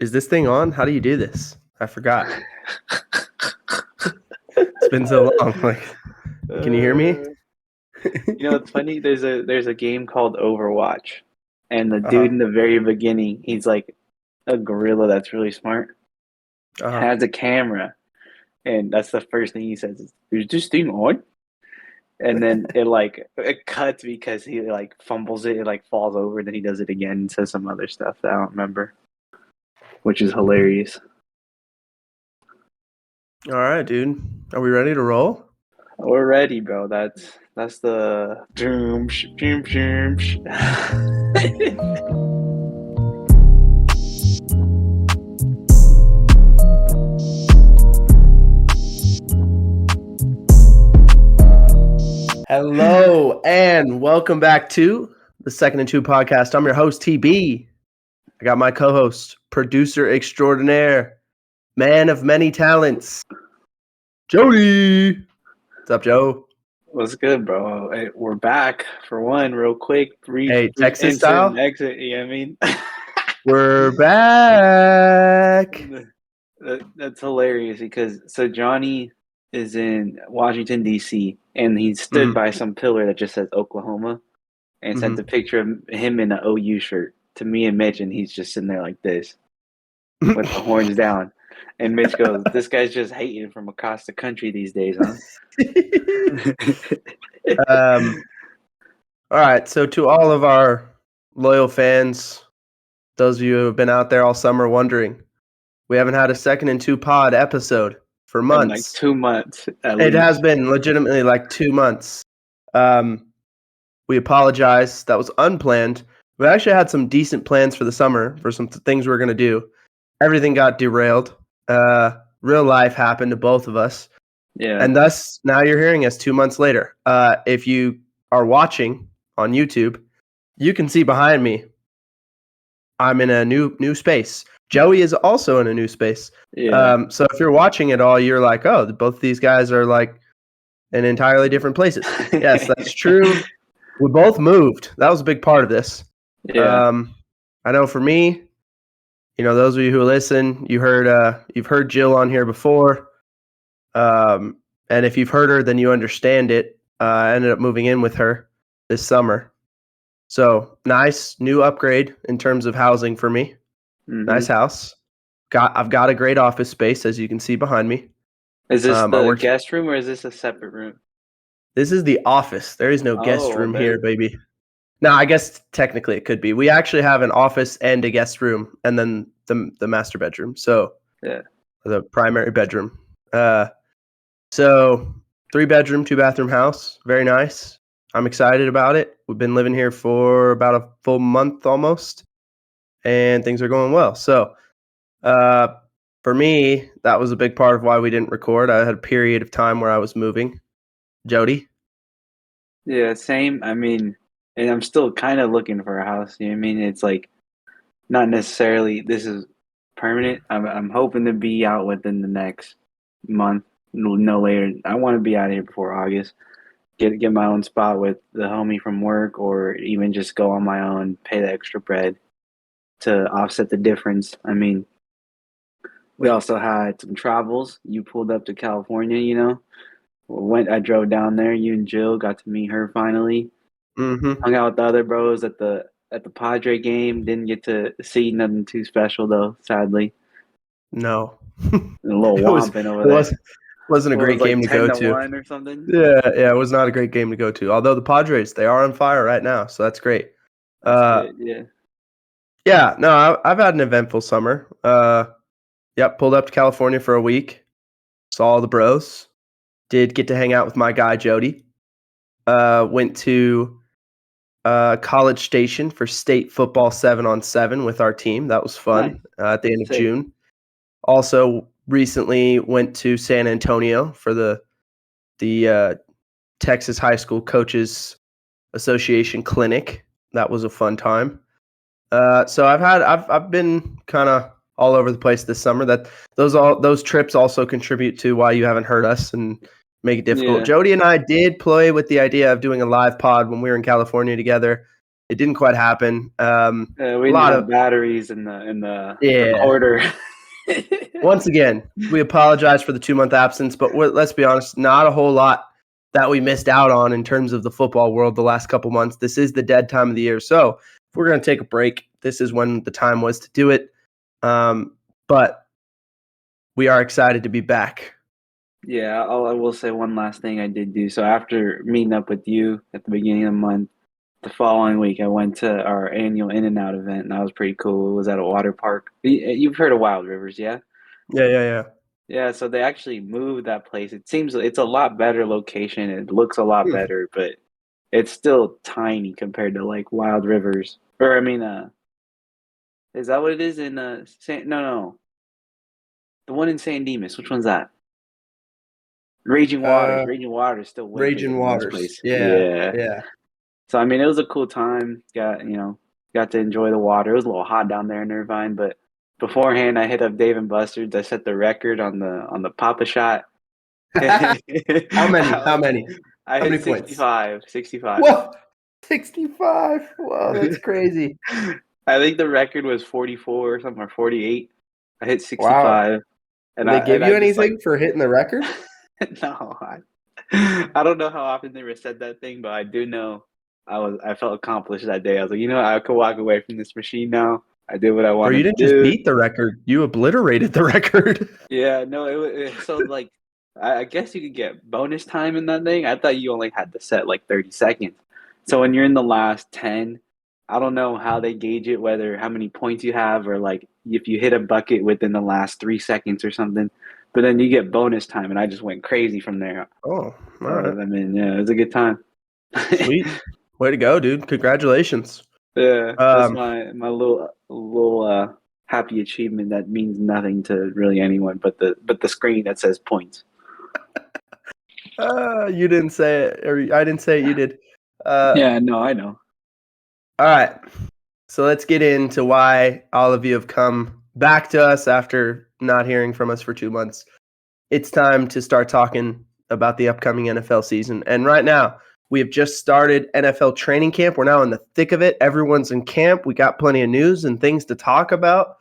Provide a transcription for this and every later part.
Is this thing on? How do you do this? I forgot. It's been so long. Like, can you hear me? It's funny. There's a game called Overwatch, and the dude Uh-huh. in the very beginning, he's like a gorilla that's really smart, Uh-huh. has a camera, and that's the first thing he says is this thing on?" And then it cuts because he like fumbles it, it like falls over, then he does it again and says some other stuff that I don't remember, which is hilarious. All right, dude. Are we ready to roll? We're ready, bro. That's the doom doom doom. Hello and welcome back to the Second and Two podcast. I'm your host, TB. I got my co-host, producer extraordinaire, man of many talents, Jody. What's up, Joe? What's good, bro? Hey, we're back for one, real quick. Brief, Hey, brief Texas insert and style. exit. You know what I mean? We're back. That's hilarious because so Johnny is in Washington D.C. and he stood Mm-hmm. by some pillar that just says Oklahoma and sent a picture of him in an OU shirt to me and Mitch, and he's just sitting there like this with the horns down. And Mitch goes, "This guy's just hating from across the country these days, huh?" um, all right. So to all of our loyal fans, those of you who have been out there all summer wondering, we haven't had a Second and Two pod episode for In like months. 2 months at It has least. been legitimately like 2 months. We apologize. That was unplanned. We actually had some decent plans for the summer for some things we were going to do. Everything got derailed. Real life happened to both of us. Yeah. And thus, now you're hearing us 2 months later. If you are watching on YouTube, you can see behind me, I'm in a new space. Joey is also in a new space. Yeah. So if you're watching it all, you're like, oh, both these guys are like in entirely different places. Yes, that's true. We both moved. That was a big part of this. Yeah. I know for me, those of you who listen, you've heard Jill on here before. And if you've heard her, then you understand it. I ended up moving in with her this summer. So nice new upgrade in terms of housing for me. Nice house. I've got a great office space, as you can see behind me. Is this I the work. guest room or is this a separate room? This is the office. There is no guest Oh, room here, baby. No, I guess technically it could be. We actually have an office and a guest room, and then the master bedroom. So yeah. the primary bedroom. So 3-bedroom, 2-bathroom house. Very nice. I'm excited about it. We've been living here for about a full month almost, and things are going well. So for me, that was a big part of why we didn't record. I had a period of time where I was moving. Jody? Yeah, same. I mean, and I'm still kind of looking for a house. You know what I mean? It's like not necessarily this is permanent. I'm hoping to be out within the next month, no later. I want to be out of here before August. Get my own spot with the homie from work, or even just go on my own, pay the extra bread to offset the difference. I mean, we also had some travels. You pulled up to California, I drove down there. You and Jill got to meet her finally. Mm-hmm. Hung out with the other bros at the Padre game. Didn't get to see nothing too special though, sadly. No. A little It was whomping over it there. wasn't a What was great like game to go to. 10-1 or something? Yeah, it was not a great game to go to. Although the Padres, they are on fire right now, so that's great. That's good. Yeah. Yeah, no, I've had an eventful summer. Yep, pulled up to California for a week, saw all the bros, did get to hang out with my guy Jody. Went to College Station for state football 7-on-7 with our team. That was Nice. fun at the end of Sick. June. Also, recently went to San Antonio for the Texas High School Coaches Association clinic. That was a fun time. So I've been kind of all over the place this summer. That those trips also contribute to why you haven't heard us and make it difficult. Yeah. Jody and I did play with the idea of doing a live pod when we were in California together. It didn't quite happen. We didn't lot have of batteries in the Yeah. recorder. Once again, we apologize for the 2-month absence, but let's be honest, not a whole lot that we missed out on in terms of the football world the last couple months. This is the dead time of the year. So if we're going to take a break, this is when the time was to do it. But we are excited to be back. Yeah, I will say one last thing I did do. So after meeting up with you at the beginning of the month, the following week I went to our annual In-N-Out event, and that was pretty cool. It was at a water park. You've heard of Wild Rivers, yeah? Yeah. Yeah, so they actually moved that place. It seems it's a lot better location. It looks a lot better, but it's still tiny compared to like Wild Rivers. Or I mean, is that what it is in no. The one in San Dimas. Which one's that? Raging Waters. Raging Waters still way bigger Raging than this Waters. place. Yeah. So I mean, it was a cool time. Got to enjoy the water. It was a little hot down there in Irvine, but beforehand, I hit up Dave and Buster's. I set the record on the Papa Shot. How many? I How hit many 65. points? 65. Whoa, 65. Whoa, that's crazy. I think the record was 44 or something, or 48. I hit 65. Wow. And Did they give you just, anything for hitting the record? No, I don't know how often they said that thing, but I do know I felt accomplished that day. I was like, I could walk away from this machine now. I did what I wanted to do. Or you didn't just beat the record; you obliterated the record. Yeah, no, it so like I guess you could get bonus time in that thing. I thought you only had to set like 30 seconds. So when you're in the last 10, I don't know how they gauge it, whether how many points you have or like if you hit a bucket within the last 3 seconds or something. But then you get bonus time, and I just went crazy from there. Oh, all right. I mean, yeah, it was a good time. Sweet. Way to go, dude. Congratulations. Yeah, that's my little happy achievement that means nothing to really anyone but the screen that says points. You didn't say it, or I didn't say it, you did. Yeah, no, I know. All right. So let's get into why all of you have come back to us after not hearing from us for 2 months. It's time to start talking about the upcoming NFL season. And right now, we have just started NFL training camp. We're now in the thick of it. Everyone's in camp. We got plenty of news and things to talk about.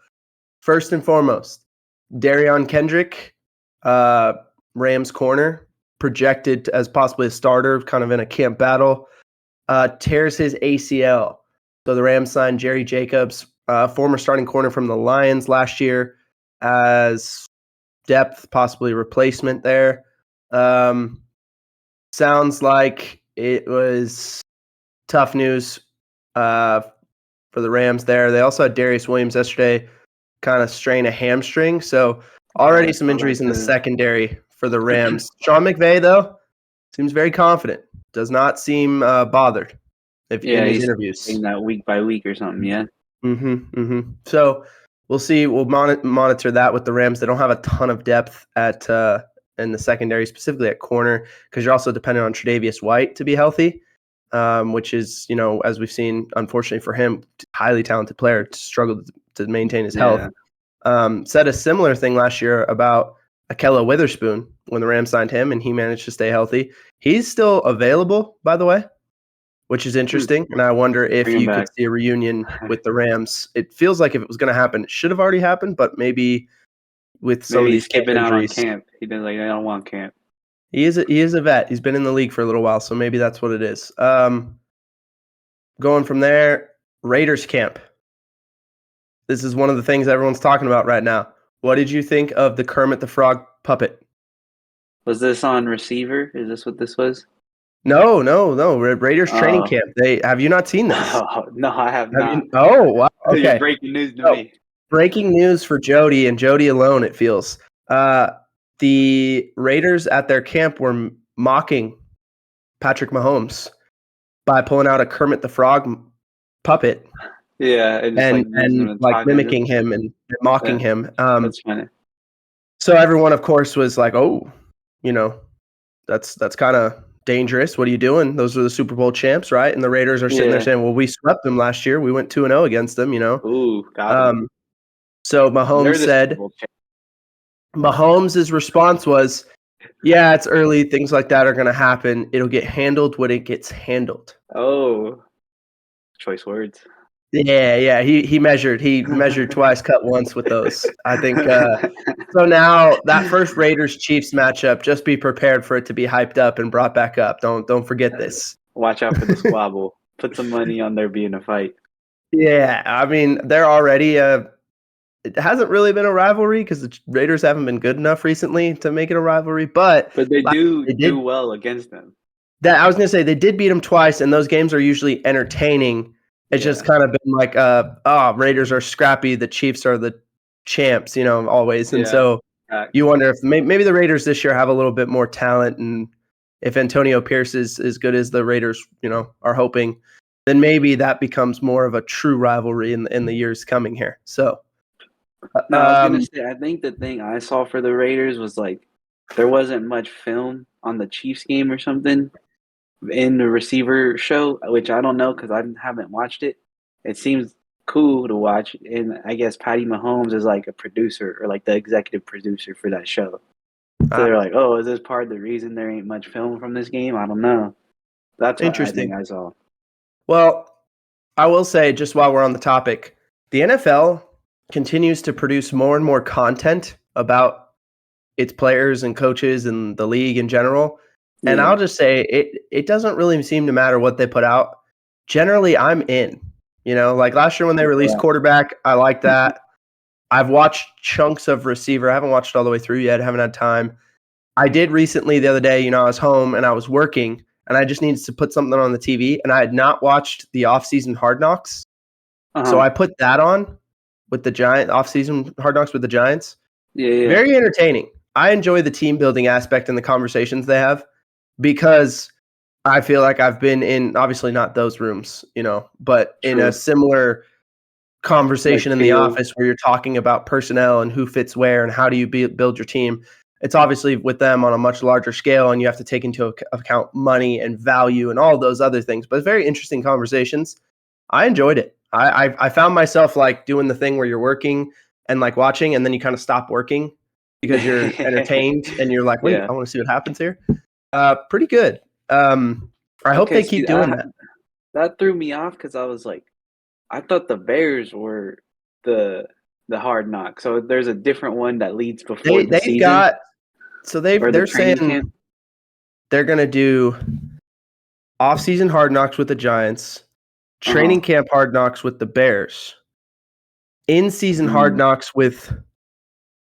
First and foremost, Darion Kendrick, Rams corner, projected as possibly a starter, kind of in a camp battle, tears his ACL. So the Rams signed Jerry Jacobs, former starting corner from the Lions last year, as depth, possibly replacement there. Sounds like it was tough news for the Rams there. They also had Darius Williams yesterday kind of strain a hamstring. So already some injuries in the secondary for the Rams. Sean McVay, though, seems very confident. Does not seem bothered in his interviews. Saying that week by week or something, yeah. So we'll see. We'll monitor that with the Rams. They don't have a ton of depth at in the secondary, specifically at corner, because you're also dependent on Tre'Davious White to be healthy, which is, as we've seen, unfortunately for him, highly talented player, struggled to maintain his health. Said a similar thing last year about Ahkello Witherspoon when the Rams signed him, and he managed to stay healthy. He's still available, by the way, which is interesting. And I wonder if you could see a reunion with the Rams. It feels like if it was going to happen, it should have already happened, but maybe with some of these skipping out on camp. He did I don't want camp. He is a vet. He's been in the league for a little while, so maybe that's what it is. Going from there, Raiders camp. This is one of the things everyone's talking about right now. What did you think of the Kermit the Frog puppet? Was this on receiver? Is this what this was? No. Raiders training camp. Have you not seen this? No, I have not. Wow. Okay. Breaking news to me. Breaking news for Jody and Jody alone, it feels. The Raiders at their camp were mocking Patrick Mahomes by pulling out a Kermit the Frog puppet. Yeah, and like mimicking him and mocking him. That's funny. So everyone, of course, was like, "Oh, that's kind of dangerous. What are you doing? Those are the Super Bowl champs, right?" And the Raiders are sitting there saying, "Well, we swept them last year. We went 2-0 against them." Ooh, got him. So Mahomes said, Mahomes' response was, "Yeah, it's early. Things like that are going to happen. It'll get handled when it gets handled." Oh, Choice words. Yeah. He measured twice, cut once with those. I think so. Now that first Raiders Chiefs matchup, just be prepared for it to be hyped up and brought back up. Don't forget this. Watch out for the squabble. Put some money on there being a fight. Yeah, I mean they're already it hasn't really been a rivalry because the Raiders haven't been good enough recently to make it a rivalry. But But they they do did well against them. that. I was gonna say they did beat them twice, and those games are usually entertaining. It's just kind of been like, Raiders are scrappy. The Chiefs are the champs, always. And Yeah. so you wonder if maybe the Raiders this year have a little bit more talent, and if Antonio Pierce is as good as the Raiders, are hoping, then maybe that becomes more of a true rivalry in the years coming here. So, No, I was gonna say, I think the thing I saw for the Raiders was like there wasn't much film on the Chiefs game or something in the receiver show, which I don't know because I haven't watched it. It seems cool to watch, and I guess Patty Mahomes is like a producer or like the executive producer for that show. So they're like, "Oh, is this part of the reason there ain't much film from this game?" I don't know. That's what I think interesting. I saw. Well, I will say, just while we're on the topic, the NFL continues to produce more and more content about its players and coaches and the league in general. And Yeah. I'll just say it doesn't really seem to matter what they put out. Generally, I'm in. Like last year when they released Yeah. quarterback, I like that. I've watched chunks of receiver. I haven't watched it all the way through yet. Haven't had time. I did recently the other day, I was home and I was working and I just needed to put something on the TV and I had not watched the offseason Hard Knocks. So Uh-huh. I put that on with the offseason Hard Knocks with the Giants. Yeah. Very entertaining. I enjoy the team building aspect and the conversations they have because I feel like I've been in, obviously not those rooms, but in a True. similar conversation Like in the feel. office where you're talking about personnel and who fits where and how do you build your team. It's obviously with them on a much larger scale, and you have to take into account money and value and all those other things. But very interesting conversations. I enjoyed it. I found myself like doing the thing where you're working and like watching, and then you kind of stop working because you're entertained and you're like, wait, Yeah. I want to see what happens here. Pretty good. I hope Okay, they see, keep doing that. that threw me off because I was like, I thought the Bears were the the hard knock. So there's a different one that leads before the They've season got so or the they're training saying camp. they're gonna do off-season Hard Knocks with the Giants, Uh-huh. training camp Hard Knocks with the Bears, in-season Hard Mm. Knocks with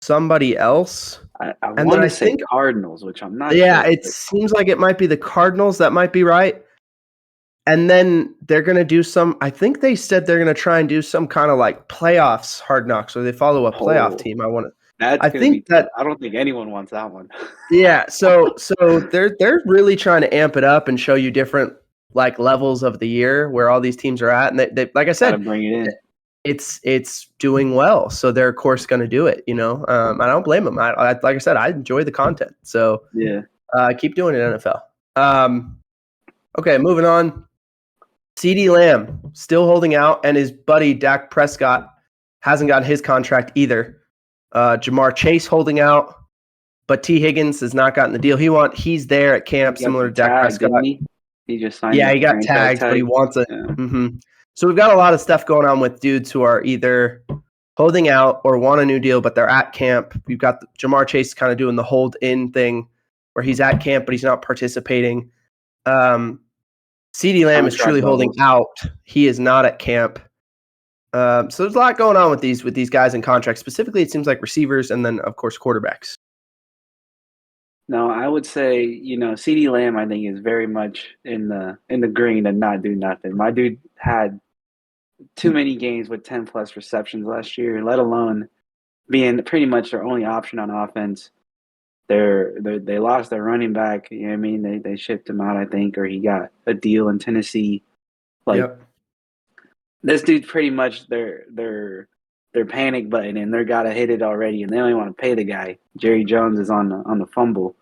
somebody else, I and then want to I say think, Cardinals, which I'm not yeah, sure. it But seems like it might be the Cardinals. That might be right. And then they're gonna do some. I think they said they're gonna try and do some kind of like playoffs Hard Knocks, or they follow a playoff oh, team. that's I gonna be think tough. that I don't think anyone wants that one. Yeah, so they're really trying to amp it up and show you different like levels of the year where all these teams are at, and they like I Got to said, bring it in. it's doing well, so they're of course going to do it. I don't blame them. Like I said, I enjoy the content, so Yeah. keep doing it, NFL. Okay, moving on. CeeDee Lamb still holding out, and his buddy Dak Prescott hasn't gotten his contract either. Jamar Chase holding out. But T. Higgins has not gotten the deal he's there at camp, He got similar the to Dak tag, didn't Prescott. he? He just signed Yeah, the he got franchise tagged, but he tag. wants it. Yeah. So we've got a lot of stuff going on with dudes who are either holding out or want a new deal, but they're at camp. We've got Jamar Chase kind of doing the hold in thing where he's at camp, but he's not participating. CeeDee Lamb is Contract truly holding bubbles. out. He is not at camp. So there's a lot going on with these guys in contracts. Specifically, it seems like receivers and then, of course, quarterbacks. No, I would say, CeeDee Lamb I think is very much in the green and not do nothing. My dude had too many games with 10 plus receptions last year, let alone being pretty much their only option on offense. They lost their running back, you know what I mean? They shipped him out, I think, or he got a deal in Tennessee. Like Yep. this dude's pretty much their panic button, and they're gotta hit it already, and they only want to pay the guy. Jerry Jones is on the fumble,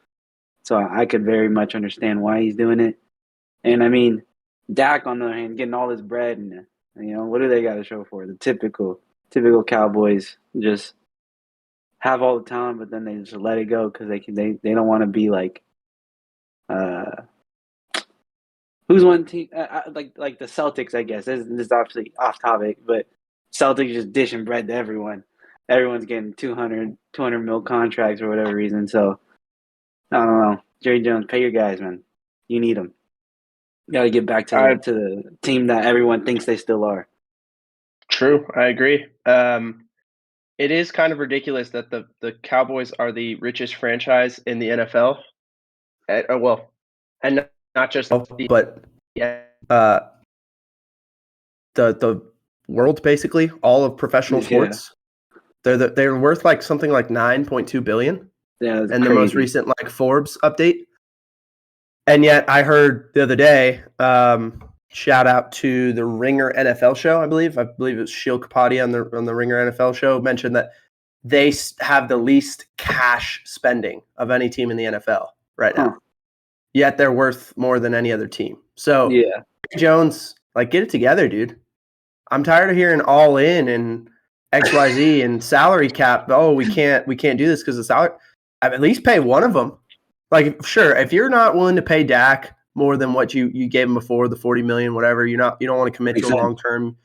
so I could very much understand why he's doing it. And I mean, Dak on the other hand, getting all this bread, and what do they got to show for it? The typical Cowboys just have all the talent, but then they just let it go because they don't want to be like who's Who's one team like the Celtics? I guess this is obviously off topic, but Celtics just dishing bread to everyone. Everyone's getting 200 mil contracts for whatever reason. So I don't know. Jerry Jones, pay your guys, man. You need them. You got to get back I to the team that everyone thinks they still are. True, I agree. It is kind of ridiculous that the Cowboys are the richest franchise in the NFL. And not just but yeah, the world basically, all of professional sports. They're worth like something like 9.2 billion. Yeah, and crazy. The most recent like Forbes update. And yet I heard the other day, shout out to the Ringer NFL show, I believe it was Sheil Kapadi on the Ringer NFL show, mentioned that they have the least cash spending of any team in the NFL right now. Yet they're worth more than any other team. So yeah, Jones, like, get it together, dude. I'm tired of hearing all in and XYZ and salary cap. Oh, we can't do this because of salary. At least pay one of them. Like, sure, if you're not willing to pay Dak more than what you gave him before, the $40 million, whatever, you don't want to commit to a long term.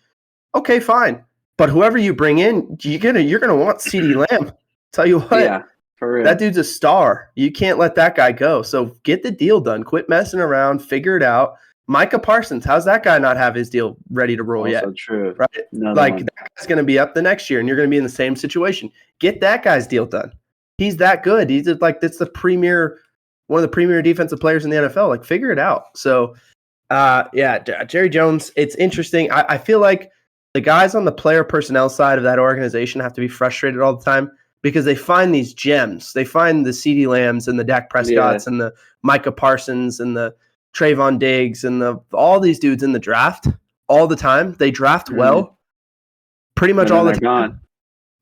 Okay, fine. But whoever you bring in, you're gonna want CeeDee Lamb. Tell you what, yeah, for real. That dude's a star. You can't let that guy go. So get the deal done. Quit messing around. Figure it out. Micah Parsons, how's that guy not have his deal ready to roll yet? True. Right? That guy's going to be up the next year, and you're going to be in the same situation. Get that guy's deal done. He's that good. He's like, that's one of the premier defensive players in the NFL. Like, figure it out. So, Jerry Jones, it's interesting. I feel like the guys on the player personnel side of that organization have to be frustrated all the time because they find these gems. They find the CeeDee Lambs and the Dak Prescotts and the Micah Parsons and the Trayvon Diggs and all these dudes in the draft all the time. They draft well pretty much all the time. Gone.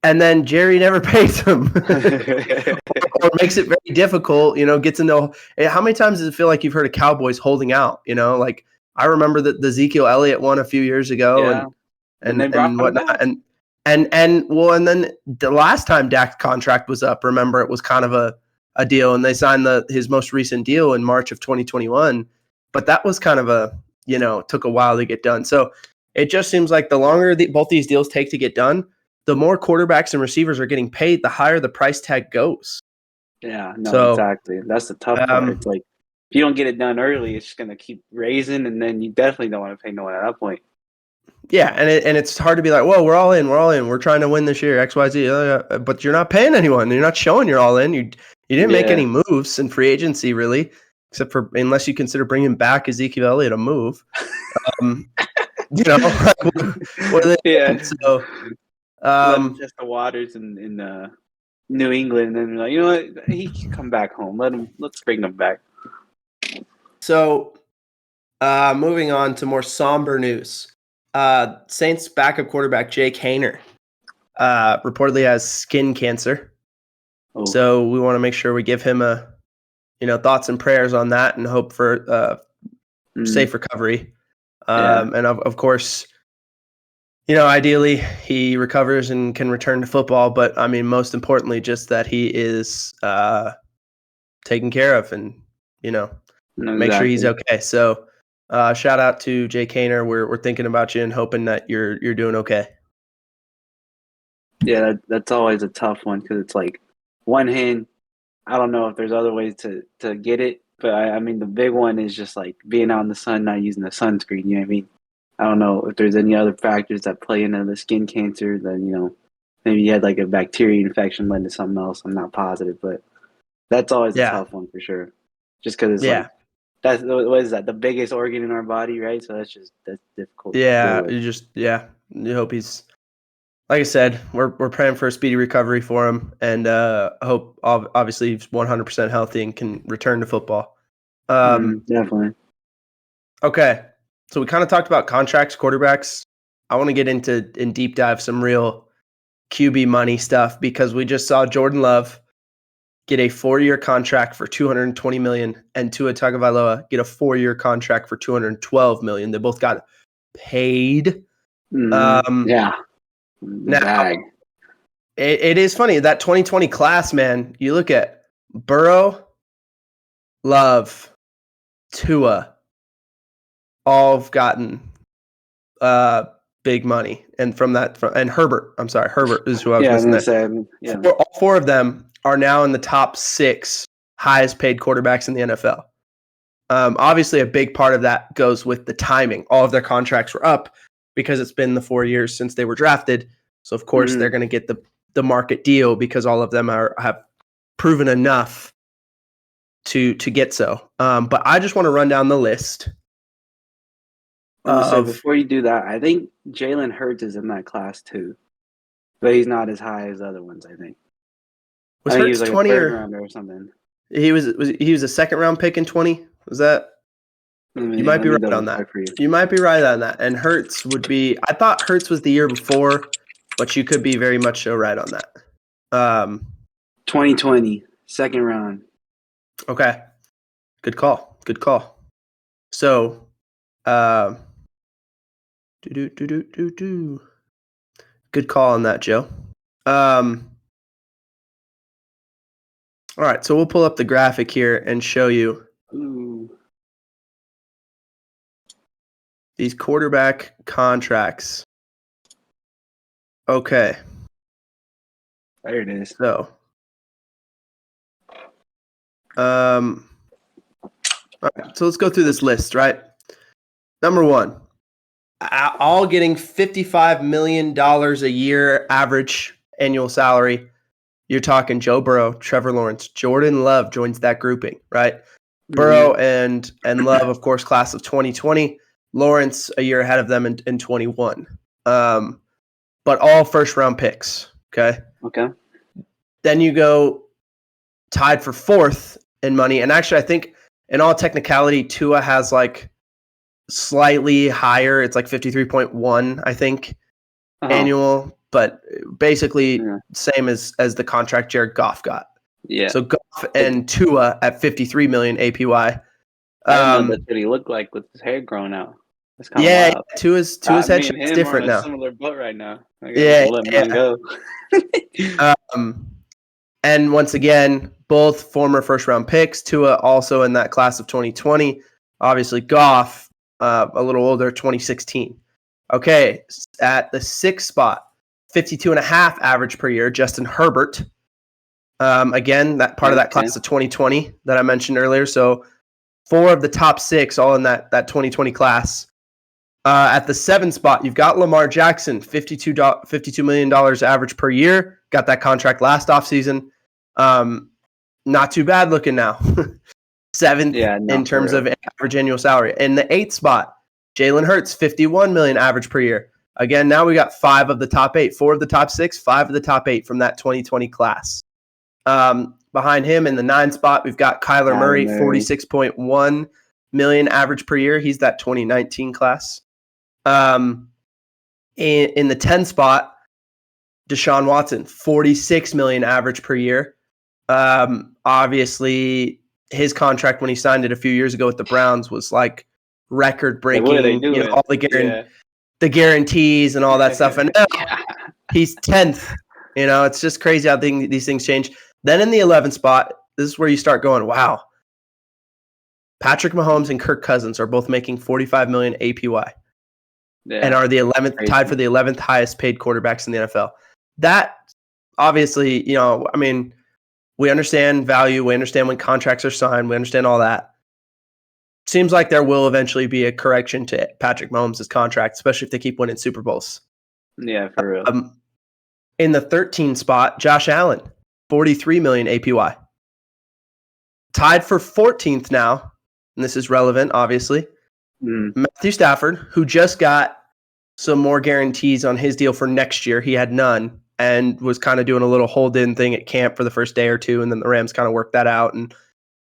And then Jerry never pays them or makes it very difficult, gets into how many times does it feel like you've heard of Cowboys holding out, like I remember that the Ezekiel Elliott one a few years ago and whatnot. And then the last time Dak's contract was up, remember, it was kind of a deal, and they signed his most recent deal in March of 2021. But that was kind of took a while to get done. So it just seems like the longer both these deals take to get done, the more quarterbacks and receivers are getting paid, the higher the price tag goes. Yeah, no, exactly. That's the tough part. It's like, if you don't get it done early, it's just going to keep raising, and then you definitely don't want to pay no one at that point. Yeah, and it's hard to be like, well, we're all in. We're trying to win this year, XYZ. But you're not paying anyone. You're not showing you're all in. You didn't make any moves in free agency, really, except for unless you consider bringing back Ezekiel Elliott a move. What are they doing? So, just the Waters in New England, and then like, you know what, he can come back home. Let's bring him back. So, moving on to more somber news. Saints backup quarterback Jake Haener reportedly has skin cancer. Oh. So we want to make sure we give him thoughts and prayers on that and hope for safe recovery. And of course, ideally he recovers and can return to football. But I mean, most importantly, just that he is taken care of and make sure he's okay. So. Shout out to Jake Haener. We're thinking about you and hoping that you're doing okay. Yeah, that's always a tough one because it's like one hand. I don't know if there's other ways to get it, but I mean the big one is just like being out in the sun, not using the sunscreen. You know what I mean? I don't know if there's any other factors that play into the skin cancer. Then maybe you had like a bacteria infection led to something else. I'm not positive, but that's always a tough one for sure. Just because it's like. What is that? The biggest organ in our body, right? So that's difficult. Yeah, you hope he's. Like I said, we're praying for a speedy recovery for him, and hope obviously he's 100% healthy and can return to football. Definitely. Okay, so we kind of talked about contracts, quarterbacks. I want to get in deep dive some real QB money stuff because we just saw Jordan Love get a 4-year contract for $220 million, and Tua Tagovailoa get a 4-year contract for $212 million. They both got paid. Now, it is funny that 2020 class, man. You look at Burrow, Love, Tua. all have gotten big money, and and Herbert is who I was Yeah, I was missing gonna there. say, yeah. All four of them are now in the top 6 highest paid quarterbacks in the NFL. Obviously, a big part of that goes with the timing. All of their contracts were up because it's been the 4 years since they were drafted. So, of course, they're going to get the market deal because all of them have proven enough to get so. But I just want to run down the list. So before you do that, I think Jalen Hurts is in that class too, but he's not as high as the other ones. I think. Was I think Hurts he was like 20 a third or rounder or something. he was a second round pick in 20? Was that? You might be right on that. You might be right on that. And Hurts would be. I thought Hurts was the year before, but you could be very much so right on that. 2020, second round. Okay. Good call. Good call. So, good call on that, Joe. All right, so we'll pull up the graphic here and show you these quarterback contracts. Okay. There it is. So, all right, so let's go through this list, right? Number 1, all getting $55 million a year average annual salary. You're talking Joe Burrow, Trevor Lawrence, Jordan Love joins that grouping, right? Burrow and Love, of course, class of 2020. Lawrence a year ahead of them in 21. But all first-round picks, okay? Okay. Then you go tied for 4th in money. And actually, I think in all technicality, Tua has like slightly higher. It's like 53.1, I think, annual. But basically same as the contract Jared Goff got. Yeah. So Goff and Tua at 53 million APY. I don't know that's what he looked like with his hair growing out. That's kind of wild. Tua's headshot is different now. Similar boat right now. Let mine go. And once again, both former first round picks. Tua also in that class of 2020. Obviously, Goff a little older, 2016. Okay, at the 6th spot, 52.5 average per year, Justin Herbert. Again, that part of that class of 2020 that I mentioned earlier. So 4 of the top 6 all in that 2020 class. At the 7th spot, you've got Lamar Jackson, $52 million average per year. Got that contract last offseason. Not too bad looking now. 7th in terms of average annual salary. In the 8th spot, Jalen Hurts, $51 million average per year. Again, now we got 5 of the top 8, 4 of the top 6, 5 of the top 8 from that 2020 class. Behind him in the 9th spot, we've got Kyler Murray, $46.1 million average per year. He's that 2019 class. In the 10th spot, Deshaun Watson, $46 million average per year. Obviously, his contract when he signed it a few years ago with the Browns was like record breaking. What are they doing? All the guarantees and all that stuff. And now he's 10th. It's just crazy how these things change. Then in the 11th spot, this is where you start going, wow. Patrick Mahomes and Kirk Cousins are both making $45 million APY. And are the 11th tied for the 11th highest paid quarterbacks in the NFL. That obviously, we understand value, we understand when contracts are signed, we understand all that. Seems like there will eventually be a correction to Patrick Mahomes' contract, especially if they keep winning Super Bowls. Yeah, for real. In the 13th spot, Josh Allen, $43 million APY. Tied for 14th now, and this is relevant, obviously. Matthew Stafford, who just got some more guarantees on his deal for next year. He had none and was kind of doing a little hold-in thing at camp for the first day or two, and then the Rams kind of worked that out, and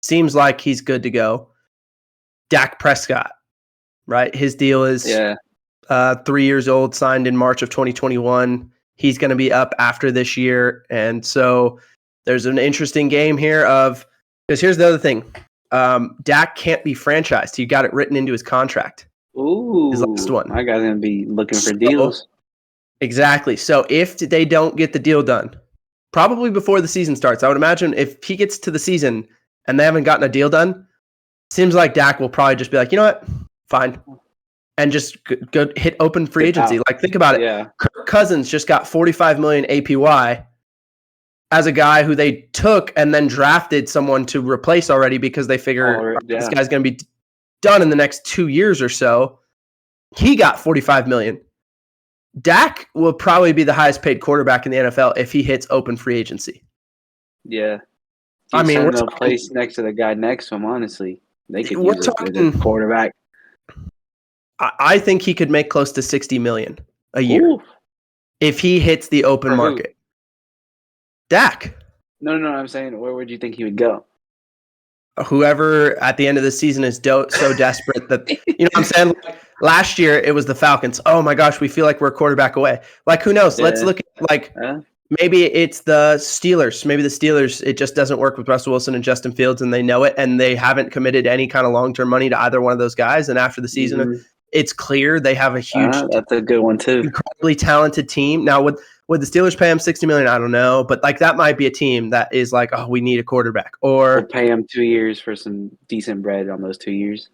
seems like he's good to go. Dak Prescott, right? His deal is 3 years old, signed in March of 2021. He's going to be up after this year, and so there's an interesting game here because here's the other thing. Dak can't be franchised. He got it written into his contract. Ooh, his last one. My guy's gonna be looking for deals. Exactly. So if they don't get the deal done, probably before the season starts, I would imagine if he gets to the season and they haven't gotten a deal done, seems like Dak will probably just be like, you know what, fine, and just go hit open free agency. Out. Like, think about it. Yeah. Kirk Cousins just got $45 million APY as a guy who they took and then drafted someone to replace already because they figure this guy's going to be done in the next 2 years or so. He got $45 million. Dak will probably be the highest paid quarterback in the NFL if he hits open free agency. Yeah. I mean, we're talking place next to the guy next to him. Honestly, they could use a quarterback. I think he could make close to $60 million a year. Ooh. If he hits the open market. Dak. No. I'm saying, where would you think he would go? Whoever at the end of the season is so desperate that, you know what I'm saying? Like, last year, it was the Falcons. Oh my gosh, we feel like we're a quarterback away. Like, who knows? Yeah. Let's look at maybe it's the Steelers. Maybe the Steelers, it just doesn't work with Russell Wilson and Justin Fields, and they know it, and they haven't committed any kind of long-term money to either one of those guys. And after the season, it's clear they have a huge, that's a good one too, incredibly talented team. Now, would the Steelers pay him $60 million? I don't know, but like that might be a team that is like, oh, we need a quarterback, or we'll pay him 2 years for some decent bread on those 2 years.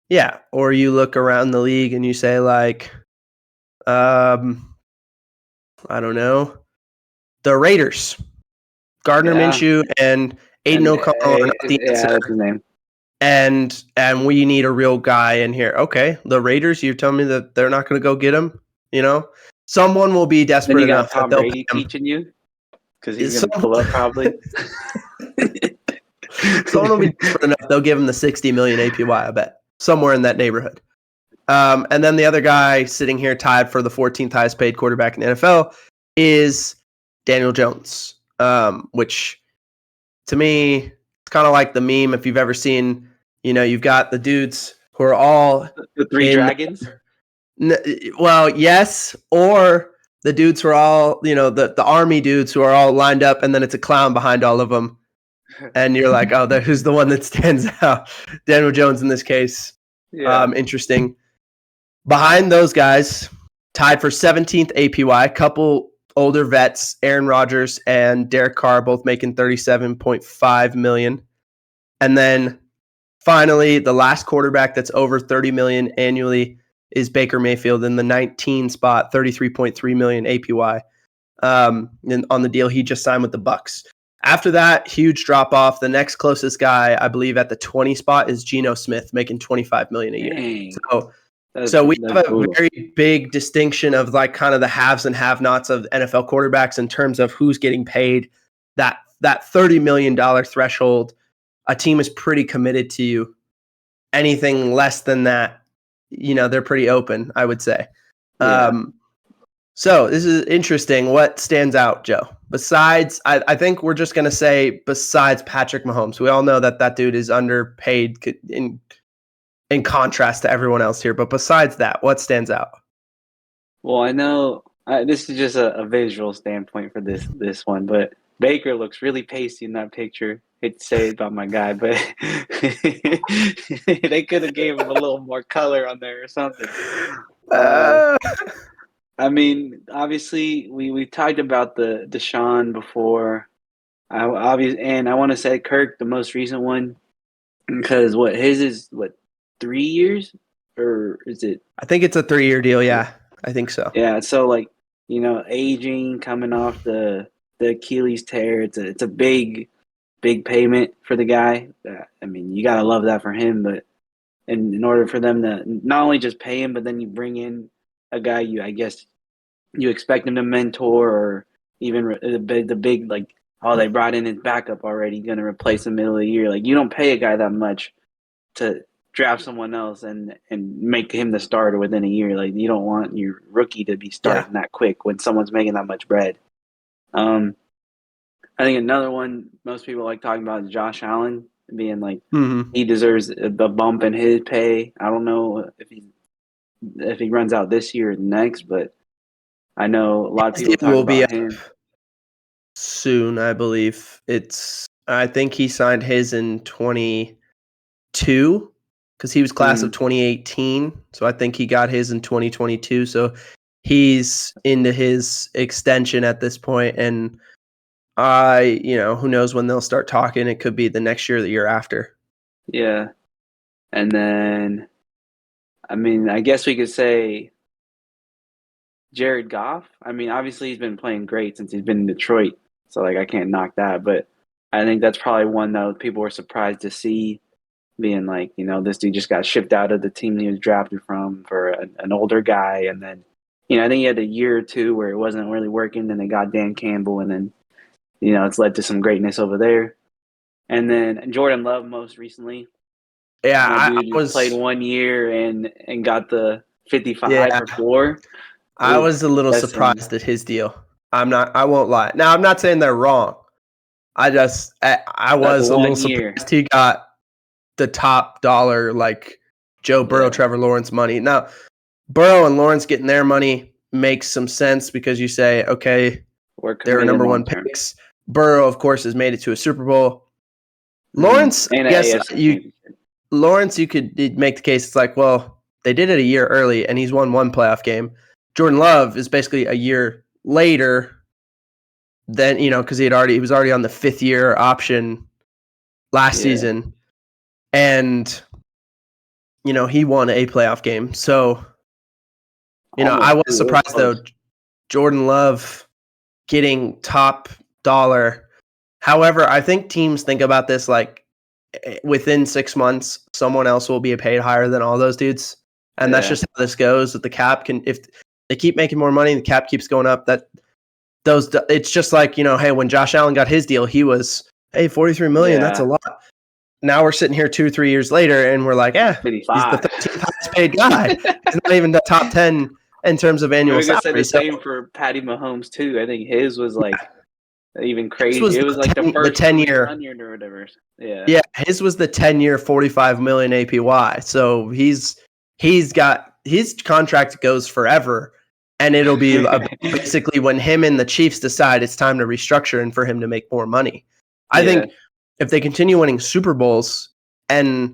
Yeah, or you look around the league and you say like, I don't know, the Raiders, Gardner Minshew and Aiden O'Connell are not the answer. That's his name. And we need a real guy in here. Okay, the Raiders, you're telling me that they're not going to go get him? You know, someone will be desperate enough that they'll Brady pay him. Teaching you because he's going to pull up probably. Someone will be desperate enough. They'll give him the $60 million APY. I bet somewhere in that neighborhood. And then the other guy sitting here tied for the 14th highest paid quarterback in the NFL is Daniel Jones, which to me, it's kind of like the meme. If you've ever seen, you know, you've got the dudes who are all the three dragons. Well, yes, or the dudes who are all, you know, the army dudes who are all lined up, and then it's a clown behind all of them, and you're like, oh, who's the one that stands out? Daniel Jones in this case. Yeah. Interesting. Behind those guys, tied for 17th APY, couple older vets, Aaron Rodgers and Derek Carr, both making $37.5 million. And then finally, the last quarterback that's over $30 million annually is Baker Mayfield in the 19 spot, $33.3 million APY. And on the deal he just signed with the Bucs. After that, huge drop off. The next closest guy, I believe, at the 20 spot is Geno Smith, making $25 million a year. Dang. So we have a very big distinction of like kind of the haves and have-nots of NFL quarterbacks in terms of who's getting paid. That $30 million threshold, a team is pretty committed to you. Anything less than that, you know, they're pretty open, I would say. Yeah. So this is interesting. What stands out, Joe? Besides, I think we're just going to say besides Patrick Mahomes. We all know that dude is underpaid in contrast to everyone else here. But besides that, what stands out? Well, I know this is just a visual standpoint for this one, but Baker looks really pasty in that picture. Hate to say it about my guy, but they could have gave him a little more color on there or something. I mean, obviously, we talked about the Deshaun before. I want to say Kirk, the most recent one, because his is 3 years, or is it? I think it's a 3-year deal. Yeah, I think so. Yeah, so like, you know, aging, coming off the Achilles tear, it's a big payment for the guy. I mean, you gotta love that for him, but in order for them to not only just pay him, but then you bring in a guy I guess you expect him to mentor, or even the big like, oh, they brought in his backup already, going to replace him middle of the year. Like, you don't pay a guy that much to draft someone else and make him the starter within a year. Like, you don't want your rookie to be starting that quick when someone's making that much bread. I think another one most people like talking about is Josh Allen being like, he deserves a bump in his pay. I don't know if he runs out this year or next, but I know a lot of people talk about him soon. I believe I think he signed his in 2022 because he was class of 2018. So I think he got his in 2022. So he's into his extension at this point, and who knows when they'll start talking. It could be the next year or the year after. Yeah. And then I mean, I guess we could say Jared Goff. I mean, obviously he's been playing great since he's been in Detroit, so like I can't knock that. But I think that's probably one that people were surprised to see, being like, this dude just got shipped out of the team he was drafted from for an older guy, and then, I think he had a year or two where it wasn't really working. Then they got Dan Campbell, and then, it's led to some greatness over there. And then Jordan Love most recently. Yeah, That I dude was played 1 year and got the 55 yeah, for 4. I Oof, was a little that's surprised at his deal. I won't lie. Now, I'm not saying they're wrong. I was a little 1 year. surprised he got the top dollar, like Joe Burrow, Yeah. Trevor Lawrence money. Now, Burrow and Lawrence getting their money makes some sense because you say, okay, We're they're committed number one long-term. picks. Burrow, of course, has made it to a Super Bowl. Mhm. Lawrence, And I an guess AFC championship. Lawrence, you could make the case. It's like, well, they did it a year early, and he's won one playoff game. Jordan Love is basically a year later than because he was already on the 5th-year option last season, and he won a playoff game. So I Almost was too. It was surprised though, close. Jordan Love getting top dollar. However, I think teams think about this like within 6 months, someone else will be paid higher than all those dudes. And that's Yeah. just how this goes. That the cap if they keep making more money, the cap keeps going up. It's just like, hey, when Josh Allen got his deal, he was, hey, $43 million, that's a Yeah. lot. Now we're sitting here 2 or 3 years later and we're like, he's the 55. 13th highest paid guy. He's not even the top 10 in terms of annual We're gonna say salary. the same for Patty Mahomes too. I think his was like even crazy. It was like the first 10-year 300 or whatever. Yeah. Yeah, his was the 10-year, $45 million APY. So his contract goes forever, and it'll be basically when him and the Chiefs decide it's time to restructure and for him to make more money. I think if they continue winning Super Bowls and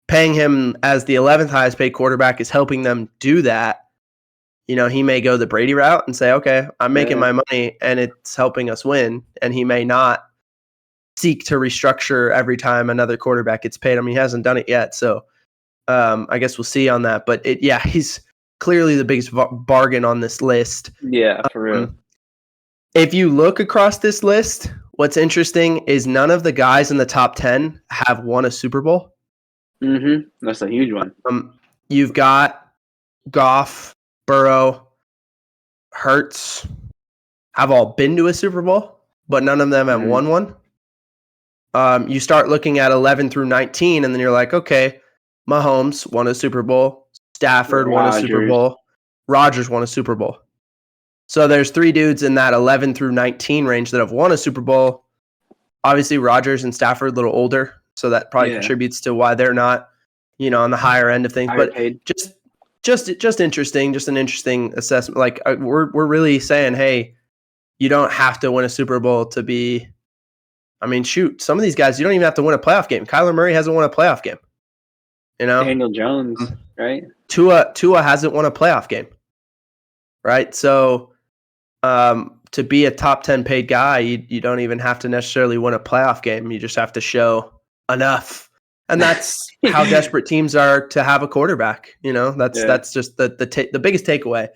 paying him as the 11th highest paid quarterback is helping them do that, he may go the Brady route and say, okay, I'm making my money and it's helping us win. And he may not seek to restructure every time another quarterback gets paid. I mean, he hasn't done it yet. So I guess we'll see on that. But he's clearly the biggest bargain on this list. Yeah, for real. If you look across this list, what's interesting is none of the guys in the top 10 have won a Super Bowl. Mm-hmm. That's a huge one. You've got Goff, Burrow, Hurts have all been to a Super Bowl, but none of them have won one. You start looking at 11 through 19, and then you're like, okay, Mahomes won a Super Bowl. Stafford won a Super Bowl. Rodgers won a Super Bowl. So there's 3 dudes in that 11 through 19 range that have won a Super Bowl. Obviously, Rodgers and Stafford a little older, so that probably contributes to why they're not, on the higher end of things. But just interesting, just an interesting assessment. Like we're really saying, hey, you don't have to win a Super Bowl to be. I mean, shoot, some of these guys, you don't even have to win a playoff game. Kyler Murray hasn't won a playoff game. Daniel Jones, right? Tua hasn't won a playoff game. Right? So to be a top 10 paid guy, you don't even have to necessarily win a playoff game. You just have to show enough. And that's how desperate teams are to have a quarterback. That's just the biggest takeaway.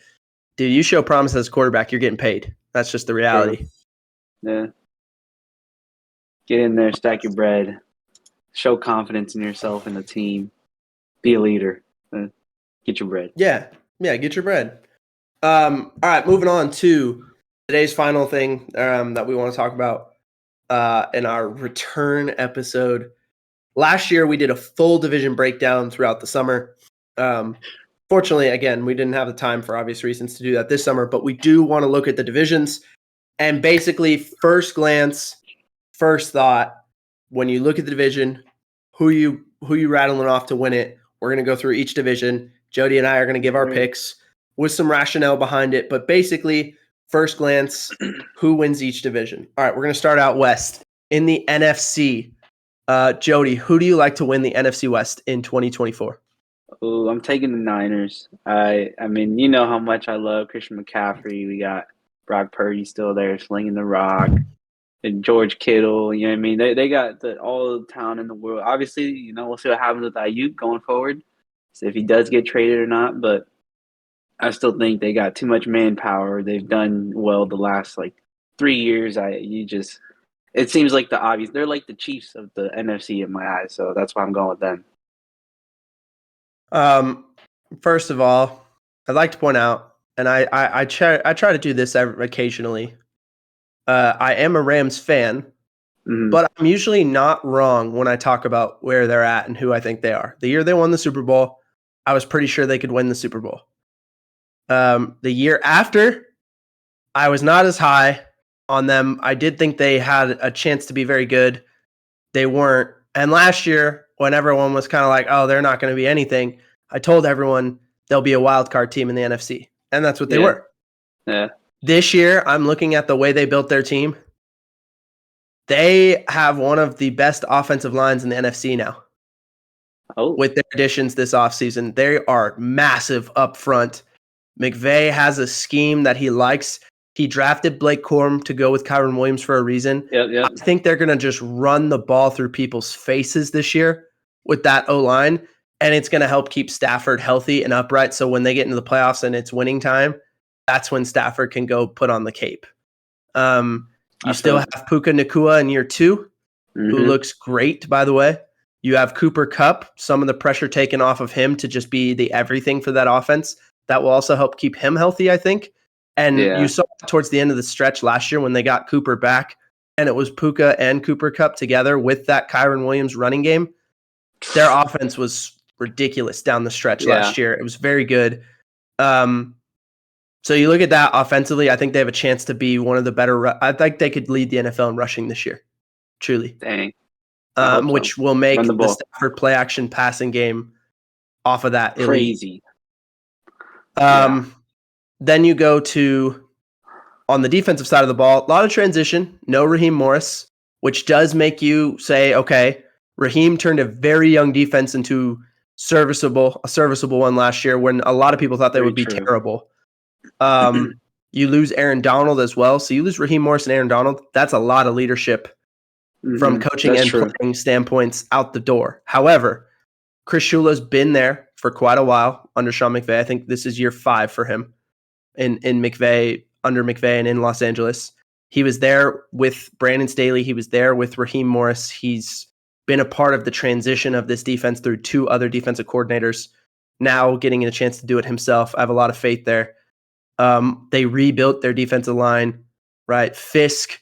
Dude, you show promise as a quarterback, you're getting paid. That's just the reality. Yeah. Get in there, stack your bread, show confidence in yourself and the team, be a leader, get your bread. Yeah, get your bread. All right, moving on to today's final thing that we want to talk about in our return episode. Last year, we did a full division breakdown throughout the summer. Fortunately, again, we didn't have the time for obvious reasons to do that this summer, but we do want to look at the divisions and basically first glance, first thought, when you look at the division, who you rattling off to win it. We're going to go through each division. Jody and I are going to give our picks with some rationale behind it, but basically, first glance, who wins each division? All right, we're going to start out West. In the NFC, Jody, who do you like to win the NFC West in 2024? Oh, I'm taking the Niners. I mean, you know how much I love Christian McCaffrey. We got Brock Purdy still there slinging the rock. And George Kittle, you know what I mean? They got all the talent in the world. Obviously, we'll see what happens with Ayuk going forward. if he does get traded or not. But I still think they got too much manpower. They've done well the last 3 years. It seems like the obvious. They're like the Chiefs of the NFC in my eyes. So that's why I'm going with them. First of all, I'd like to point out, and I try to do this occasionally. I am a Rams fan, but I'm usually not wrong when I talk about where they're at and who I think they are. The year they won the Super Bowl, I was pretty sure they could win the Super Bowl. The year after, I was not as high on them. I did think they had a chance to be very good. They weren't. And last year, when everyone was kind of like, oh, they're not going to be anything, I told everyone they'll be a wild card team in the NFC. And that's what they were. Yeah. This year, I'm looking at the way they built their team. They have one of the best offensive lines in the NFC now. Oh. With their additions this offseason. They are massive up front. McVay has a scheme that he likes. He drafted Blake Corum to go with Kyren Williams for a reason. Yep. I think they're going to just run the ball through people's faces this year with that O-line, and it's going to help keep Stafford healthy and upright. So when they get into the playoffs and it's winning time, that's when Stafford can go put on the cape. You still have Puka Nacua in year 2, who looks great, by the way. You have Cooper Kupp, some of the pressure taken off of him to just be the everything for that offense. That will also help keep him healthy, I think. And you saw towards the end of the stretch last year when they got Cooper back, and it was Puka and Cooper Kupp together with that Kyren Williams running game. Their offense was ridiculous down the stretch last year. It was very good. So you look at that offensively, I think they have a chance to be one of the better. I think they could lead the NFL in rushing this year, truly. Dang. Which will make the Stafford play action passing game off of that crazy. Then you go to, on the defensive side of the ball, a lot of transition, no Raheem Morris, which does make you say, okay, Raheem turned a very young defense into a serviceable one last year when a lot of people thought they would be terrible. You lose Aaron Donald as well. So you lose Raheem Morris and Aaron Donald. That's a lot of leadership from coaching and playing standpoints out the door. However, Chris Shula's been there for quite a while under Sean McVay. I think this is year 5 for him in McVay, under McVay and in Los Angeles. He was there with Brandon Staley. He was there with Raheem Morris. He's been a part of the transition of this defense through 2 other defensive coordinators. Now getting a chance to do it himself. I have a lot of faith there. They rebuilt their defensive line, right? Fisk,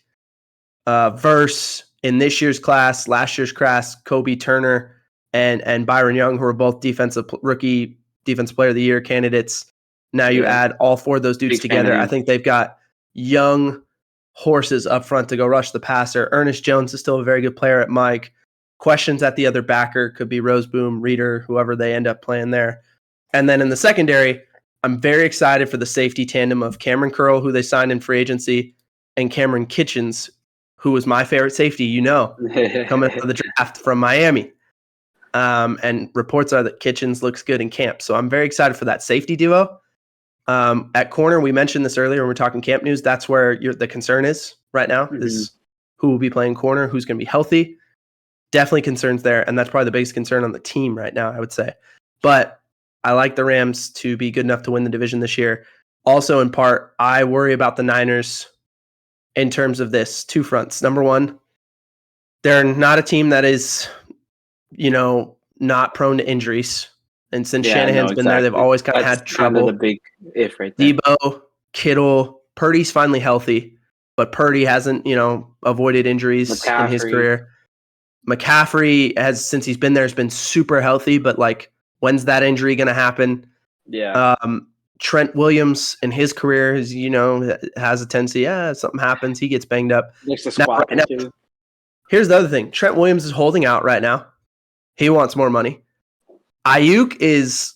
Verse in this year's class, last year's class, Kobe Turner and Byron Young, who are both rookie defensive player of the year candidates. Now you add all 4 of those dudes together. I think they've got young horses up front to go rush the passer. Ernest Jones is still a very good player at Mike. Questions at the other backer could be Roseboom, Reeder, whoever they end up playing there. And then in the secondary, I'm very excited for the safety tandem of Cameron Curl, who they signed in free agency, and Cameron Kitchens, who was my favorite safety, coming out of the draft from Miami. And reports are that Kitchens looks good in camp. So I'm very excited for that safety duo. At corner, we mentioned this earlier when we're talking camp news. That's where the concern is right now, is who will be playing corner, who's going to be healthy. Definitely concerns there, and that's probably the biggest concern on the team right now, I would say. But I like the Rams to be good enough to win the division this year. Also, in part, I worry about the Niners in terms of this. 2 fronts. Number one, they're not a team that is, not prone to injuries. And since Shanahan's been there, they've always kind of had trouble. Kind of the big if right there. Debo, Kittle, Purdy's finally healthy, but Purdy hasn't, avoided injuries in his career. McCaffrey since he's been there, has been super healthy, but when's that injury going to happen? Yeah. Trent Williams in his career has a tendency, something happens, he gets banged up. Next to squat. Here's the other thing. Trent Williams is holding out right now. He wants more money. Ayuk is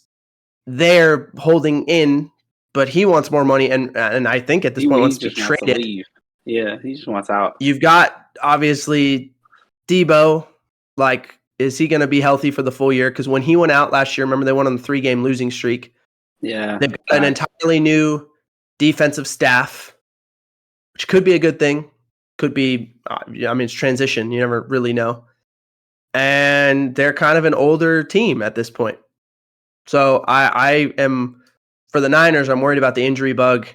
there holding in, but he wants more money, and I think at this point wants to trade it. Yeah, he just wants out. You've got, obviously, Debo. Is he going to be healthy for the full year? Because when he went out last year, remember they went on the 3-game losing streak. Yeah. They've got an entirely new defensive staff, which could be a good thing. Could be, it's transition. You never really know. And they're kind of an older team at this point. So I am for the Niners. I'm worried about the injury bug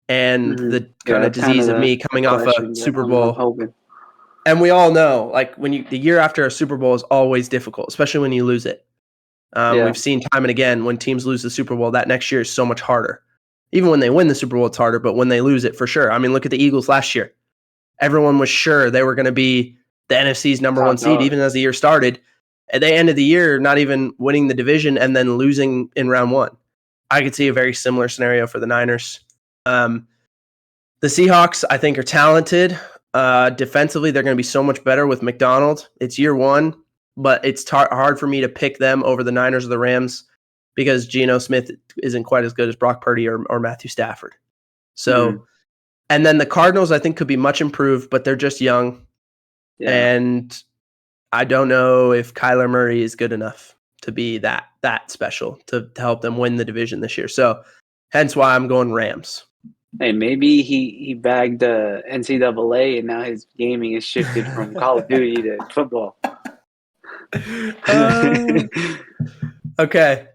and the kind of that's kind disease of of me the coming off a question that Super I'm Bowl. hoping. And we all know, like the year after a Super Bowl is always difficult, especially when you lose it. We've seen time and again when teams lose the Super Bowl, that next year is so much harder. Even when they win the Super Bowl, it's harder, but when they lose it, for sure. I mean, look at the Eagles last year. Everyone was sure they were going to be the NFC's number one seed, even as the year started. And they ended the year not even winning the division and then losing in round one. I could see a very similar scenario for the Niners. The Seahawks, I think, are talented. Defensively, they're going to be so much better with McDonald. It's year one, but it's hard for me to pick them over the Niners or the Rams because Geno Smith isn't quite as good as Brock Purdy or Matthew Stafford. So, and then the Cardinals, I think, could be much improved, but they're just young. Yeah. And I don't know if Kyler Murray is good enough to be that special to help them win the division this year. So, hence why I'm going Rams. Hey, maybe he bagged NCAA and now his gaming is shifted from Call of Duty to football. Okay.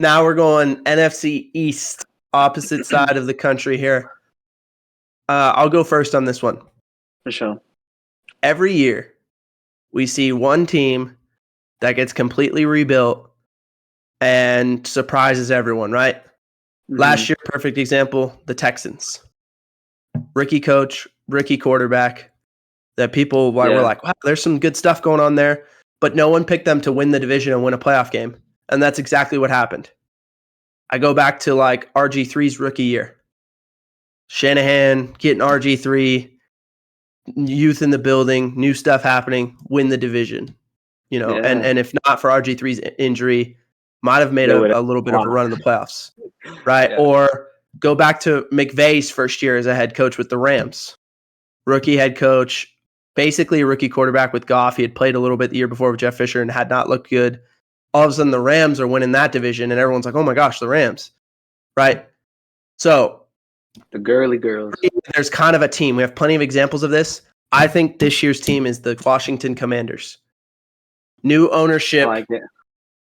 Now we're going NFC East, opposite side of the country here. I'll go first on this one. For sure. Every year, we see one team that gets completely rebuilt and surprises everyone, right? Mm-hmm. Last year, perfect example, the Texans. Rookie coach, rookie quarterback, that people were like, wow, there's some good stuff going on there, but no one picked them to win the division and win a playoff game. And that's exactly what happened. I go back to like RG3's rookie year. Shanahan getting RG3, youth in the building, new stuff happening, win the division. You know, and if not for RG3's injury, might have made a little bit of a run in the playoffs, right? Or go back to McVay's first year as a head coach with the Rams. Rookie head coach, basically a rookie quarterback with Goff. He had played a little bit the year before with Jeff Fisher and had not looked good. All of a sudden, the Rams are winning that division, and everyone's like, oh my gosh, the Rams, right? So the girly girls. There's kind of a team. We have plenty of examples of this. I think this year's team is the Washington Commanders. New ownership,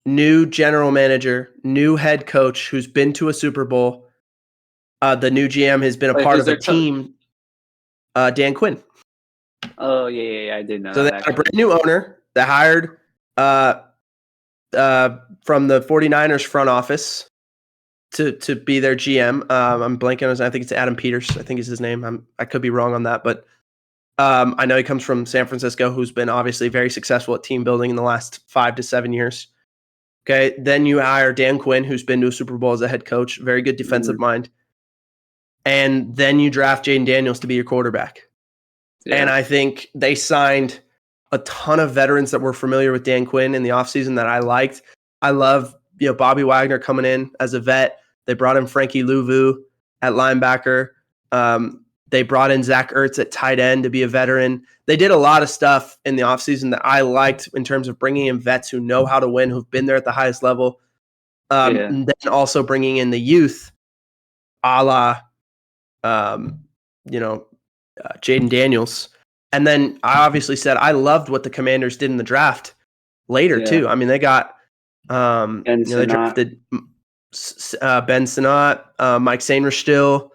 new general manager, new head coach who's been to a Super Bowl. The new GM has been a part of a team, Dan Quinn. Oh, yeah, I did know so that. So they got a brand new owner that hired from the 49ers front office to be their GM. I'm blanking on I think it's Adam Peters. I think is his name. I could be wrong on that, but I know he comes from San Francisco, who's been obviously very successful at team building in the last 5 to 7 years. Okay, then you hire Dan Quinn, who's been to a Super Bowl as a head coach, very good defensive mind. And then you draft Jaden Daniels to be your quarterback. Yeah. And I think they signed a ton of veterans that were familiar with Dan Quinn in the offseason that I liked. I love, Bobby Wagner coming in as a vet. They brought in Frankie Louvu at linebacker. They brought in Zach Ertz at tight end to be a veteran. They did a lot of stuff in the offseason that I liked in terms of bringing in vets who know how to win, who've been there at the highest level. And then also bringing in the youth, a la, Jaden Daniels. And then I obviously said I loved what the Commanders did in the draft later, too. I mean, they got they drafted Ben Sinnott, Mike Sainristil.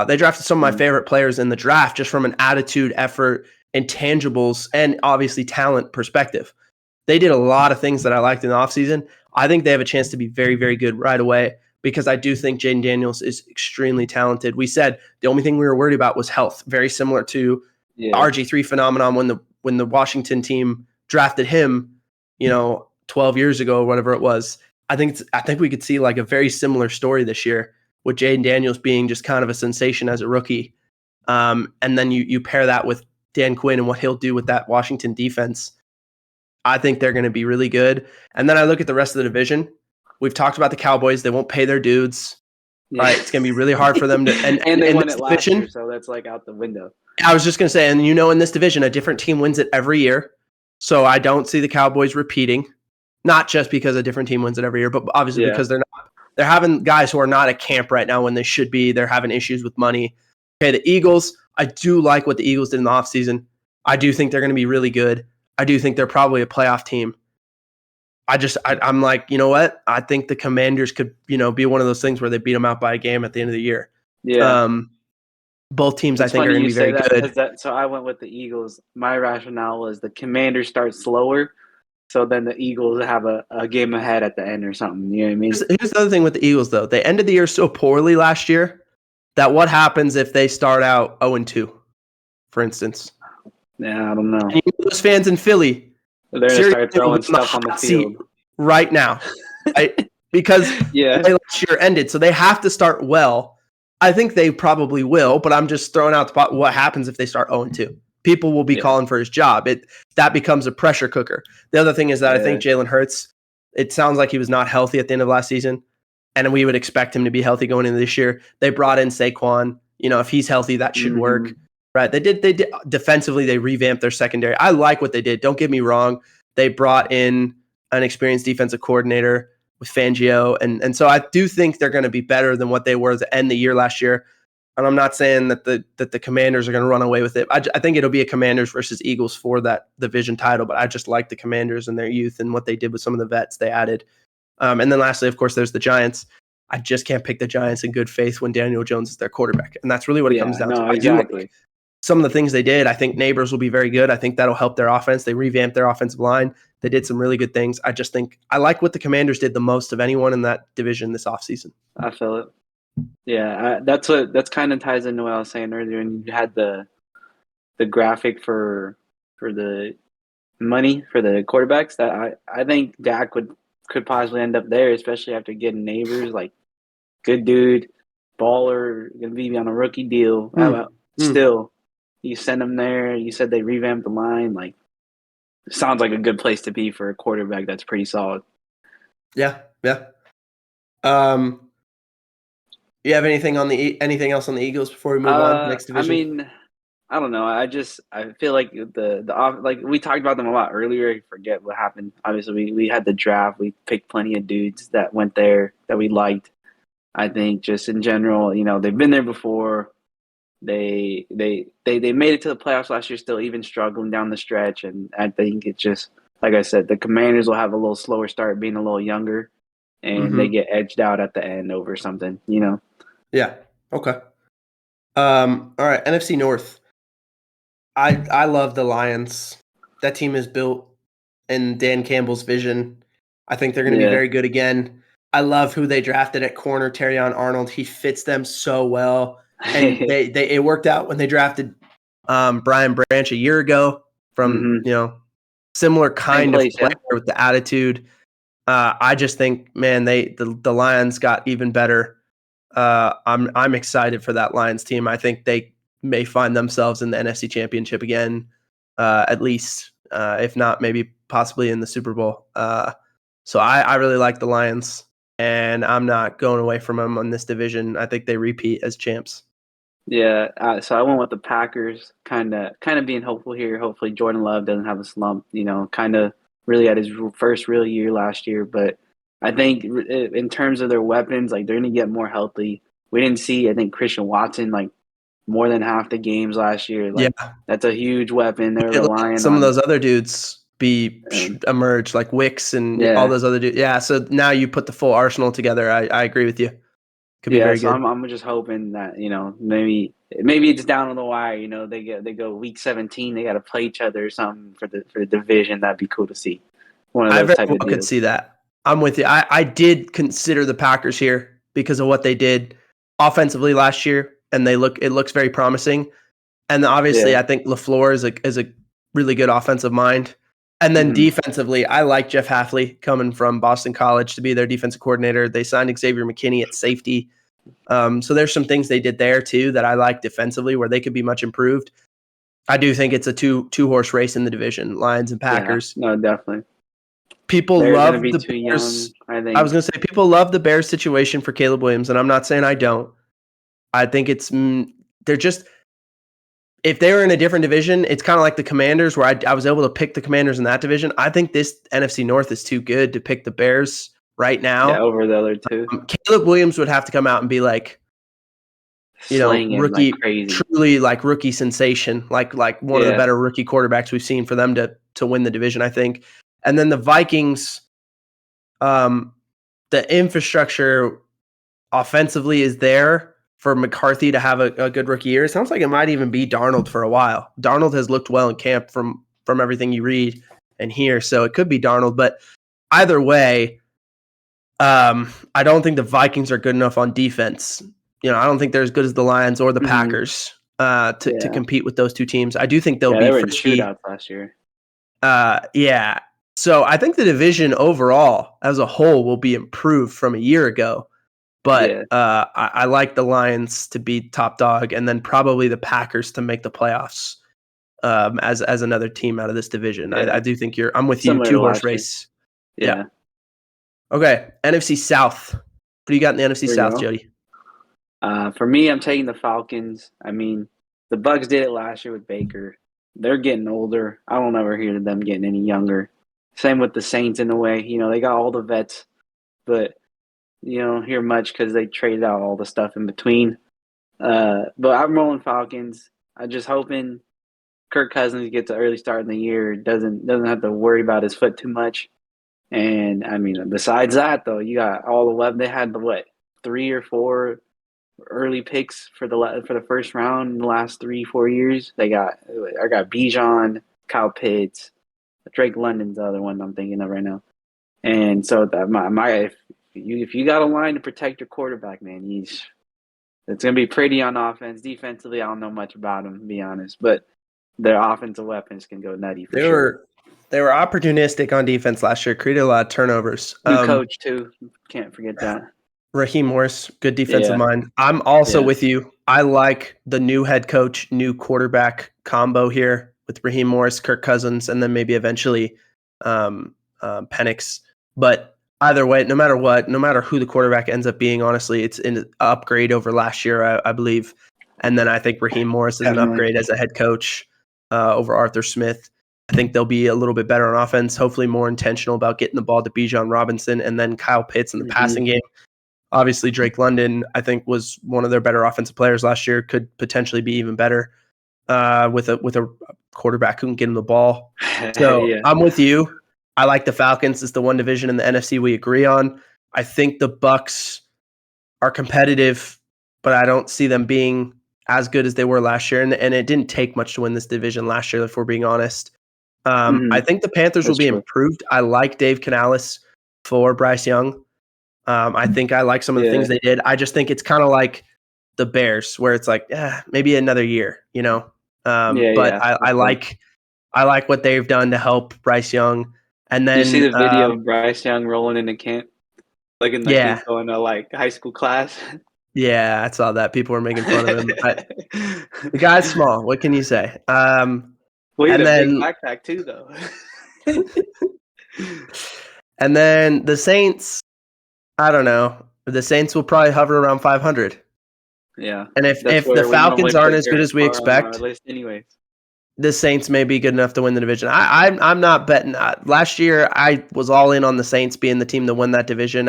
They drafted some of my favorite players in the draft just from an attitude, effort, intangibles, and obviously talent perspective. They did a lot of things that I liked in the offseason. I think they have a chance to be very, very good right away because I do think Jaden Daniels is extremely talented. We said the only thing we were worried about was health, very similar to RG3 phenomenon when the Washington team drafted him, 12 years ago or whatever it was. I think we could see like a very similar story this year with Jaden Daniels being just kind of a sensation as a rookie. And then you pair that with Dan Quinn and what he'll do with that Washington defense. I think they're going to be really good. And then I look at the rest of the division. We've talked about the Cowboys. They won't pay their dudes. Yeah. Right? It's going to be really hard for them to. And they won it last year, so that's like out the window. I was just going to say, and in this division, a different team wins it every year. So I don't see the Cowboys repeating. Not just because a different team wins it every year, but obviously because they're having guys who are not at camp right now when they should be. They're having issues with money. Okay, the Eagles, I do like what the Eagles did in the offseason. I do think they're going to be really good. I do think they're probably a playoff team. I'm like, you know what? I think the Commanders could, be one of those things where they beat them out by a game at the end of the year. Yeah. Both teams, I It's think, are funny going to you be say very that good. because so I went with the Eagles. My rationale was the Commanders start slower, so then the Eagles have a game ahead at the end or something. You know what I mean? Here's the other thing with the Eagles, though. They ended the year so poorly last year that what happens if they start out 0-2, for instance? Yeah, I don't know. And those fans in Philly, They're gonna start throwing stuff on the field right now, right? Because yeah, the way last year ended, so they have to start well. I think they probably will, but I'm just throwing out what happens if they start 0-2. People will be calling for his job. That becomes a pressure cooker. The other thing is that I think Jalen Hurts, it sounds like he was not healthy at the end of last season, and we would expect him to be healthy going into this year. They brought in Saquon. If he's healthy, that should work. Right. They did defensively, they revamped their secondary. I like what they did. Don't get me wrong. They brought in an experienced defensive coordinator with Fangio. And so I do think they're going to be better than what they were to end the year last year. And I'm not saying that the Commanders are going to run away with it. I think it'll be a Commanders versus Eagles for that division title, but I just like the Commanders and their youth and what they did with some of the vets they added. And then lastly, of course, there's the Giants. I just can't pick the Giants in good faith when Daniel Jones is their quarterback. And that's really what it comes down to. Exactly. I do some of the things they did. I think Neighbors will be very good. I think that'll help their offense. They revamped their offensive line. They did some really good things. I just think I like what the Commanders did the most of anyone in that division this offseason. I feel it. Yeah, that's kind of ties into what I was saying earlier. And you had the graphic for the money for the quarterbacks. That I think Dak could possibly end up there, especially after getting Neighbors. Like, good dude, baller, gonna be on a rookie deal. Still, you send him there. You said they revamped the line. Like, sounds like a good place to be for a quarterback that's pretty solid. Yeah. You have anything else on the Eagles before we move on? Next division. I mean, I don't know. I feel like like we talked about them a lot earlier. I forget what happened. Obviously, we had the draft. We picked plenty of dudes that went there that we liked. I think just in general, they've been there before. They made it to the playoffs last year, still even struggling down the stretch. And I think it's just, like I said, the Commanders will have a little slower start, being a little younger, and they get edged out at the end over something, Yeah. Okay. All right. NFC North. I love the Lions. That team is built in Dan Campbell's vision. I think they're going to be very good again. I love who they drafted at corner, Terrion Arnold. He fits them so well. And it worked out when they drafted Brian Branch a year ago from, similar kind of player with the attitude. I just think, man, the Lions got even better. I'm excited for that Lions team. I think they may find themselves in the NFC Championship again, at least, if not, maybe possibly in the Super Bowl. So I really like the Lions, and I'm not going away from them on this division. I think they repeat as champs. Yeah, so I went with the Packers, kind of being hopeful here. Hopefully Jordan Love doesn't have a slump, kind of really at his first real year last year. But I think in terms of their weapons, like, they're going to get more healthy. We didn't see, I think, Christian Watson, like, more than half the games last year. Like, that's a huge weapon. They're relying on some of those other dudes emerge, like Wicks and all those other dudes. Yeah, so now you put the full arsenal together. I agree with you. Could be very good. I'm just hoping that maybe it's down on the wire. They go week 17. They got to play each other or something for the division. That'd be cool to see. One of those type of deals. Could see that. I'm with you. I did consider the Packers here because of what they did offensively last year, and it looks very promising. And obviously, I think LaFleur is a really good offensive mind. And then defensively, I like Jeff Hafley coming from Boston College to be their defensive coordinator. They signed Xavier McKinney at safety. So there's some things they did there too that I like defensively where they could be much improved. I do think it's a two-horse race in the division, Lions and Packers. Yeah, no, definitely. People love the Bears. I was going to say people love the Bears situation for Caleb Williams, and I'm not saying I don't. I think they're just – if they were in a different division, it's kind of like the Commanders where I was able to pick the Commanders in that division. I think this NFC North is too good to pick the Bears right now. Yeah, over the other two. Caleb Williams would have to come out and be like, rookie, like truly like rookie sensation, like one of the better rookie quarterbacks we've seen for them to win the division, I think. And then the Vikings, The infrastructure offensively is there for McCarthy to have a good rookie year. It sounds like it might even be Darnold for a while. Darnold has looked well in camp from everything you read and hear, so it could be Darnold. But either way, I don't think the Vikings are good enough on defense. I don't think they're as good as the Lions or the Packers to compete with those two teams. I do think they'll be they were frisky. in shootouts last year. Yeah. So I think the division overall, as a whole, will be improved from a year ago. But I like the Lions to be top dog, and then probably the Packers to make the playoffs as another team out of this division. Yeah. I do think I'm with Similar you. to 2-horse last year. race. Yeah. Okay. NFC South. What do you got in the NFC There you South, go. Jody? For me, I'm taking the Falcons. I mean, the Bucks did it last year with Baker. They're getting older. I don't ever hear of them getting any younger. Same with the Saints in a way. They got all the vets, but you don't hear much because they traded out all the stuff in between. But I'm rolling Falcons. I'm just hoping Kirk Cousins gets an early start in the year. Doesn't have to worry about his foot too much. And I mean, besides that, though, you got all 11. They had 3 or 4 early picks for the first round in the last 3-4 years. I got Bijan, Kyle Pitts, Drake London's the other one I'm thinking of right now. And so that if you got a line to protect your quarterback, man, it's gonna be pretty on offense. Defensively, I don't know much about them, to be honest, but their offensive weapons can go nutty for sure. They were opportunistic on defense last year, created a lot of turnovers. New coach too, can't forget that. Raheem Morris, good defensive mind. I'm also with you. I like the new head coach, new quarterback combo here with Raheem Morris, Kirk Cousins, and then maybe eventually Penix. But either way, no matter who the quarterback ends up being, honestly, it's an upgrade over last year, I believe. And then I think Raheem Morris is an upgrade as a head coach over Arthur Smith. I think they'll be a little bit better on offense, hopefully more intentional about getting the ball to Bijan Robinson and then Kyle Pitts in the passing game. Obviously, Drake London, I think, was one of their better offensive players last year, could potentially be even better with a quarterback who can get him the ball. So I'm with you. I like the Falcons. It's the one division in the NFC we agree on. I think the Bucks are competitive, but I don't see them being as good as they were last year. And it didn't take much to win this division last year, if we're being honest. I think the Panthers will be improved. I like Dave Canales for Bryce Young. I think I like some of the things they did. I just think it's kind of like the Bears, where it's like, maybe another year, I like what they've done to help Bryce Young. And then you see the video of Bryce Young rolling into camp, looking like he's going to high school class. Yeah, I saw that. People were making fun of him. The guy's small. What can you say? Well, he had a big backpack too, though. And then the Saints, I don't know. The Saints will probably hover around 500. Yeah. And if the Falcons aren't as good as we expect, the Saints may be good enough to win the division. I'm not betting. Last year, I was all in on the Saints being the team to win that division.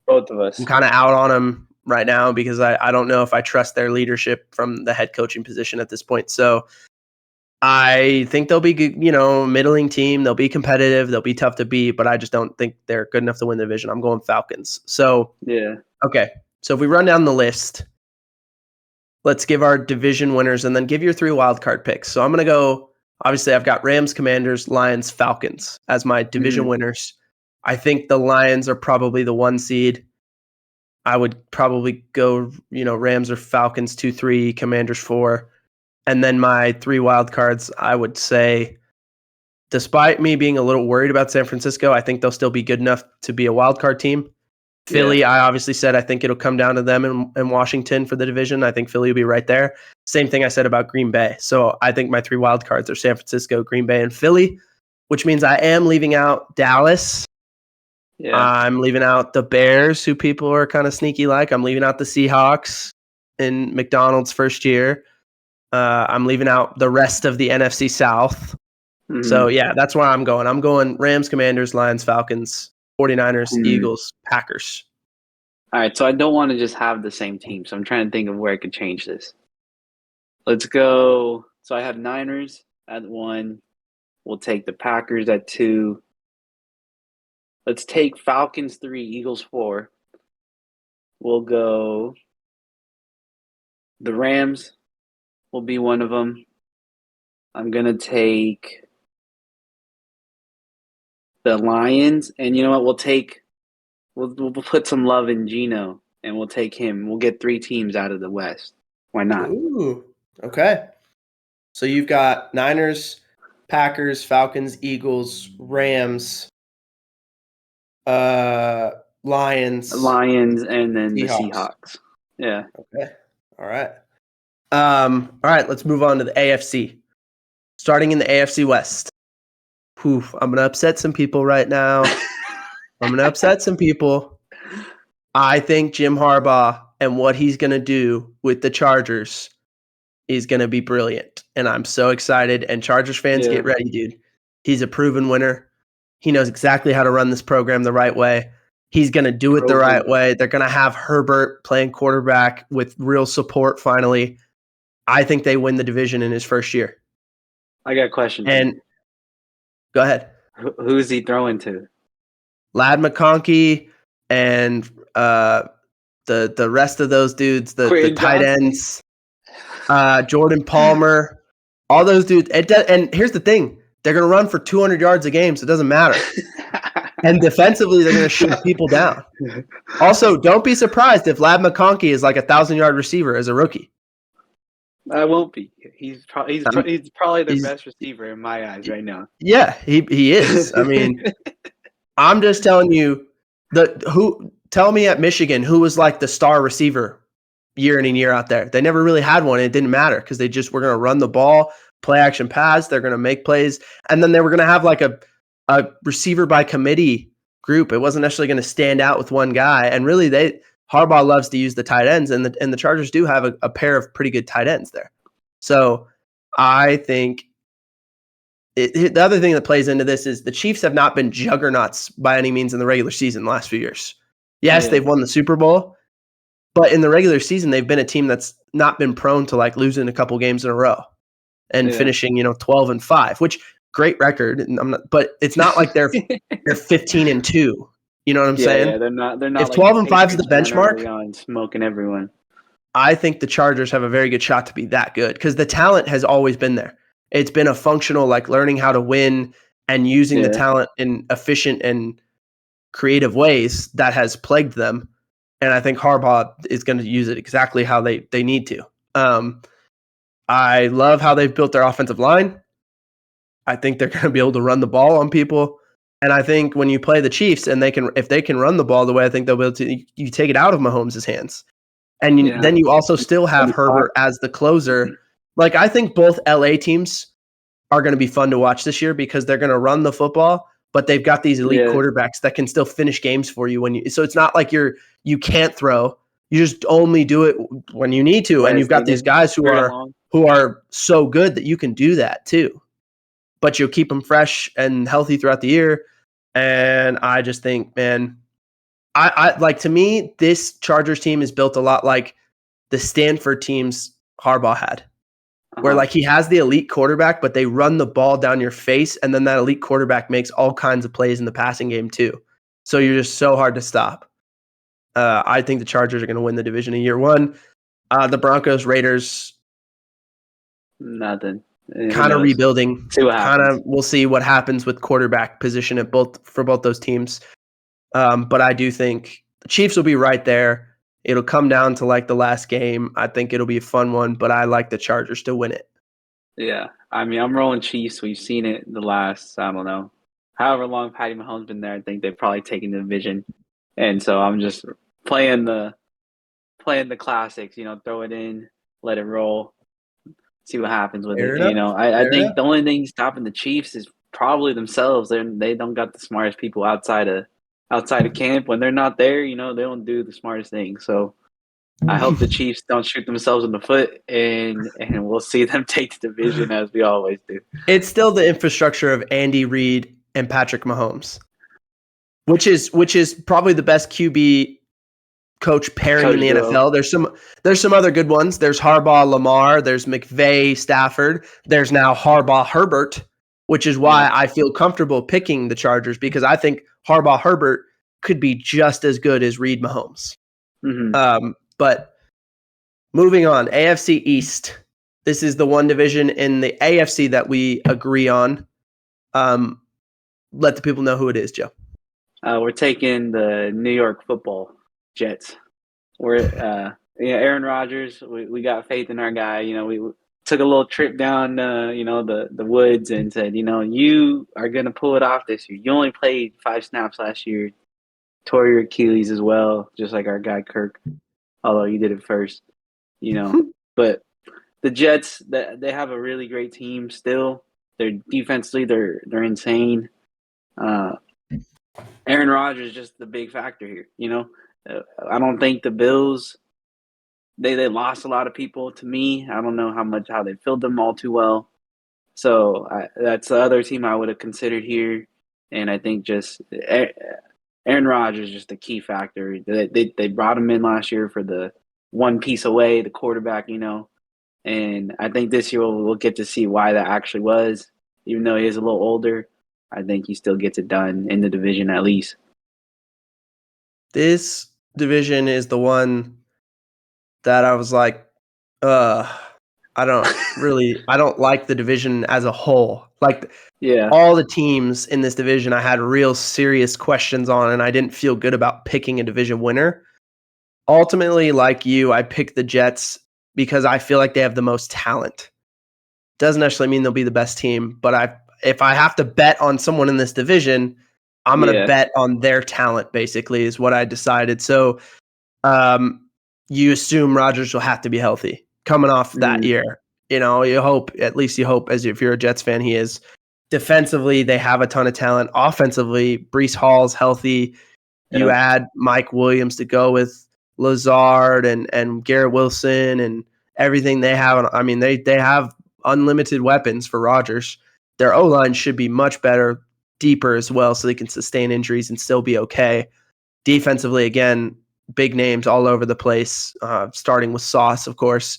Both of us. I'm kind of out on them right now because I don't know if I trust their leadership from the head coaching position at this point. So I think they'll be good, middling team. They'll be competitive. They'll be tough to beat, but I just don't think they're good enough to win the division. I'm going Falcons. So okay. So if we run down the list, let's give our division winners and then give your 3 wildcard picks. So I'm going to go, obviously I've got Rams, Commanders, Lions, Falcons as my division winners. I think the Lions are probably the 1 seed. I would probably go, Rams or Falcons 2-3, Commanders 4. And then my 3 wildcards, I would say, despite me being a little worried about San Francisco, I think they'll still be good enough to be a wildcard team. Philly, I obviously said I think it'll come down to them in Washington for the division. I think Philly will be right there. Same thing I said about Green Bay. So I think my 3 wild cards are San Francisco, Green Bay, and Philly, which means I am leaving out Dallas. Yeah. I'm leaving out the Bears, who people are kind of sneaky like. I'm leaving out the Seahawks in McDonald's first year. I'm leaving out the rest of the NFC South. So, yeah, that's where I'm going. I'm going Rams, Commanders, Lions, Falcons, 49ers, Eagles, Packers. All right, so I don't want to just have the same team. So I'm trying to think of where I could change this. Let's go. So I have Niners at 1. We'll take the Packers at 2. let's take Falcons 3, Eagles 4. We'll go. The Rams will be one of them. I'm gonna take the Lions, and you know what? We'll put some love in Geno, and we'll take him. We'll get 3 teams out of the West. Why not? Ooh, okay. So you've got Niners, Packers, Falcons, Eagles, Rams, Lions, Lions, and then the Seahawks. Seahawks. Yeah. Okay. All right. All right, let's move on to the AFC. Starting in the AFC West. Whew, I'm going to upset some people right now. I think Jim Harbaugh and what he's going to do with the Chargers is going to be brilliant. And I'm so excited. And Chargers fans, get ready, dude. He's a proven winner. He knows exactly how to run this program the right way. He's going to do it the right way. They're going to have Herbert playing quarterback with real support finally. I think they win the division in his first year. I got a question. And go ahead. Who's he throwing to? Ladd McConkey and the rest of those dudes, the tight ends, Jordan Palmer, all those dudes. And here's the thing. They're going to run for 200 yards a game, so it doesn't matter. And defensively, they're going to shut people down. Also, don't be surprised if Ladd McConkey is like a 1,000-yard receiver as a rookie. I won't be. He's probably the best receiver in my eyes right now. Yeah, he is. I mean, I'm just telling you tell me at Michigan who was like the star receiver year in and year out there. They never really had one. It didn't matter because they just were going to run the ball, play action pass. They're going to make plays, and then they were going to have like a receiver by committee group. It wasn't necessarily going to stand out with one guy. And really, Harbaugh loves to use the tight ends, and the Chargers do have a pair of pretty good tight ends there. So I think the other thing that plays into this is the Chiefs have not been juggernauts by any means in the regular season the last few years. Yes, they've won the Super Bowl, but in the regular season, they've been a team that's not been prone to like losing a couple games in a row and finishing, 12-5, which great record. But it's not like they're 15-2. You know what I'm saying? Yeah, they're not. If 12-5 is the benchmark, smoking everyone. I think the Chargers have a very good shot to be that good because the talent has always been there. It's been a functional, like learning how to win and using the talent in efficient and creative ways that has plagued them. And I think Harbaugh is going to use it exactly how they need to. I love how they've built their offensive line. I think they're going to be able to run the ball on people. And I think when you play the Chiefs and if they can run the ball the way I think they'll be able to, you take it out of Mahomes' hands. And then you also still have Herbert as the closer. Like, I think both LA teams are going to be fun to watch this year because they're going to run the football, but they've got these elite quarterbacks that can still finish games for you so it's not like you can't throw. You just only do it when you need to. And you've got these guys who are so good that you can do that too. But you'll keep them fresh and healthy throughout the year. And I just think, man, I like, to me, this Chargers team is built a lot like the Stanford teams Harbaugh had, where like he has the elite quarterback, but they run the ball down your face, and then that elite quarterback makes all kinds of plays in the passing game too. So you're just so hard to stop. I think the Chargers are going to win the division in year one. The Broncos, Raiders, nothing. Kind of rebuilding. We'll see what happens with quarterback position for both those teams. But I do think the Chiefs will be right there. It'll come down to like the last game. I think it'll be a fun one, but I like the Chargers to win it. Yeah. I mean, I'm rolling Chiefs. We've seen it the last, I don't know, however long Patty Mahomes been there. I think they've probably taken the division. And so I'm just playing the classics, throw it in, let it roll, see what happens with it. I think the only thing stopping the Chiefs is probably themselves. They don't got the smartest people outside of camp. When they're not there, they don't do the smartest thing. So I hope the Chiefs don't shoot themselves in the foot, and we'll see them take the division as we always do. It's still the infrastructure of Andy Reid and Patrick Mahomes, which is probably the best QB coach pairing in the NFL. There's some other good ones. There's Harbaugh, Lamar. There's McVay, Stafford. There's now Harbaugh, Herbert, which is why I feel comfortable picking the Chargers, because I think Harbaugh Herbert could be just as good as Reed Mahomes. But moving on, AFC East. This is the one division in the AFC that we agree on. Let the people know who it is, Joe. We're taking the New York Football Jets. Aaron Rodgers. We got faith in our guy. We took a little trip down, the woods and said, you are gonna pull it off this year. You only played 5 snaps last year, tore your Achilles as well, just like our guy Kirk. Although you did it first, But the Jets, they have a really great team still. They're defensively, they're insane. Aaron Rodgers is just the big factor here. I don't think the Bills. They lost a lot of people to me. I don't know how they filled them all too well. So that's the other team I would have considered here. And I think just Aaron Rodgers is just the key factor. They brought him in last year for the one piece away, the quarterback, And I think this year we'll get to see why that actually was. Even though he is a little older, I think he still gets it done in the division at least. This division is the one that I was like, I don't like the division as a whole. All the teams in this division I had real serious questions on, and I didn't feel good about picking a division winner. Ultimately, like you, I picked the Jets because I feel like they have the most talent. Doesn't necessarily mean they'll be the best team, but if I have to bet on someone in this division, I'm going to bet on their talent, basically, is what I decided. So you assume Rodgers will have to be healthy coming off that year. You hope, as if you're a Jets fan, he is. Defensively, they have a ton of talent. Offensively, Breece Hall's healthy. You add Mike Williams to go with Lazard and Garrett Wilson and everything they have. I mean, they have unlimited weapons for Rodgers. Their O-line should be much better, deeper as well, so they can sustain injuries and still be okay. Defensively, again, big names all over the place, starting with Sauce, of course.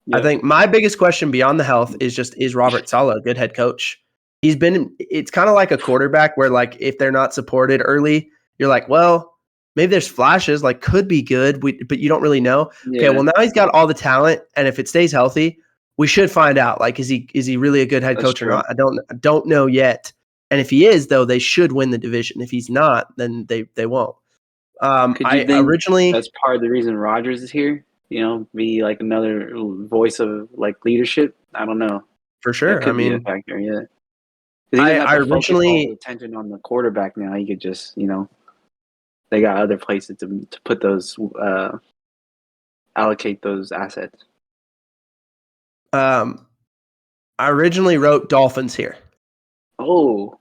Yep. I think my biggest question beyond the health is Robert Saleh a good head coach? It's kind of like a quarterback where, like, if they're not supported early, you're like, well, maybe there's flashes, like could be good, but you don't really know. Yeah. Okay, well, now he's got all the talent, and if it stays healthy, we should find out. Like, is he really a good head coach or not? I don't know yet. And if he is, though, they should win the division. If he's not, then they won't. Originally, that's part of the reason Rodgers is here. Be like another voice of like leadership. I don't know. For sure, could be a factor. Yeah. I originally attention on the quarterback now. He could just they got other places to put those allocate those assets. I originally wrote Dolphins here. Oh.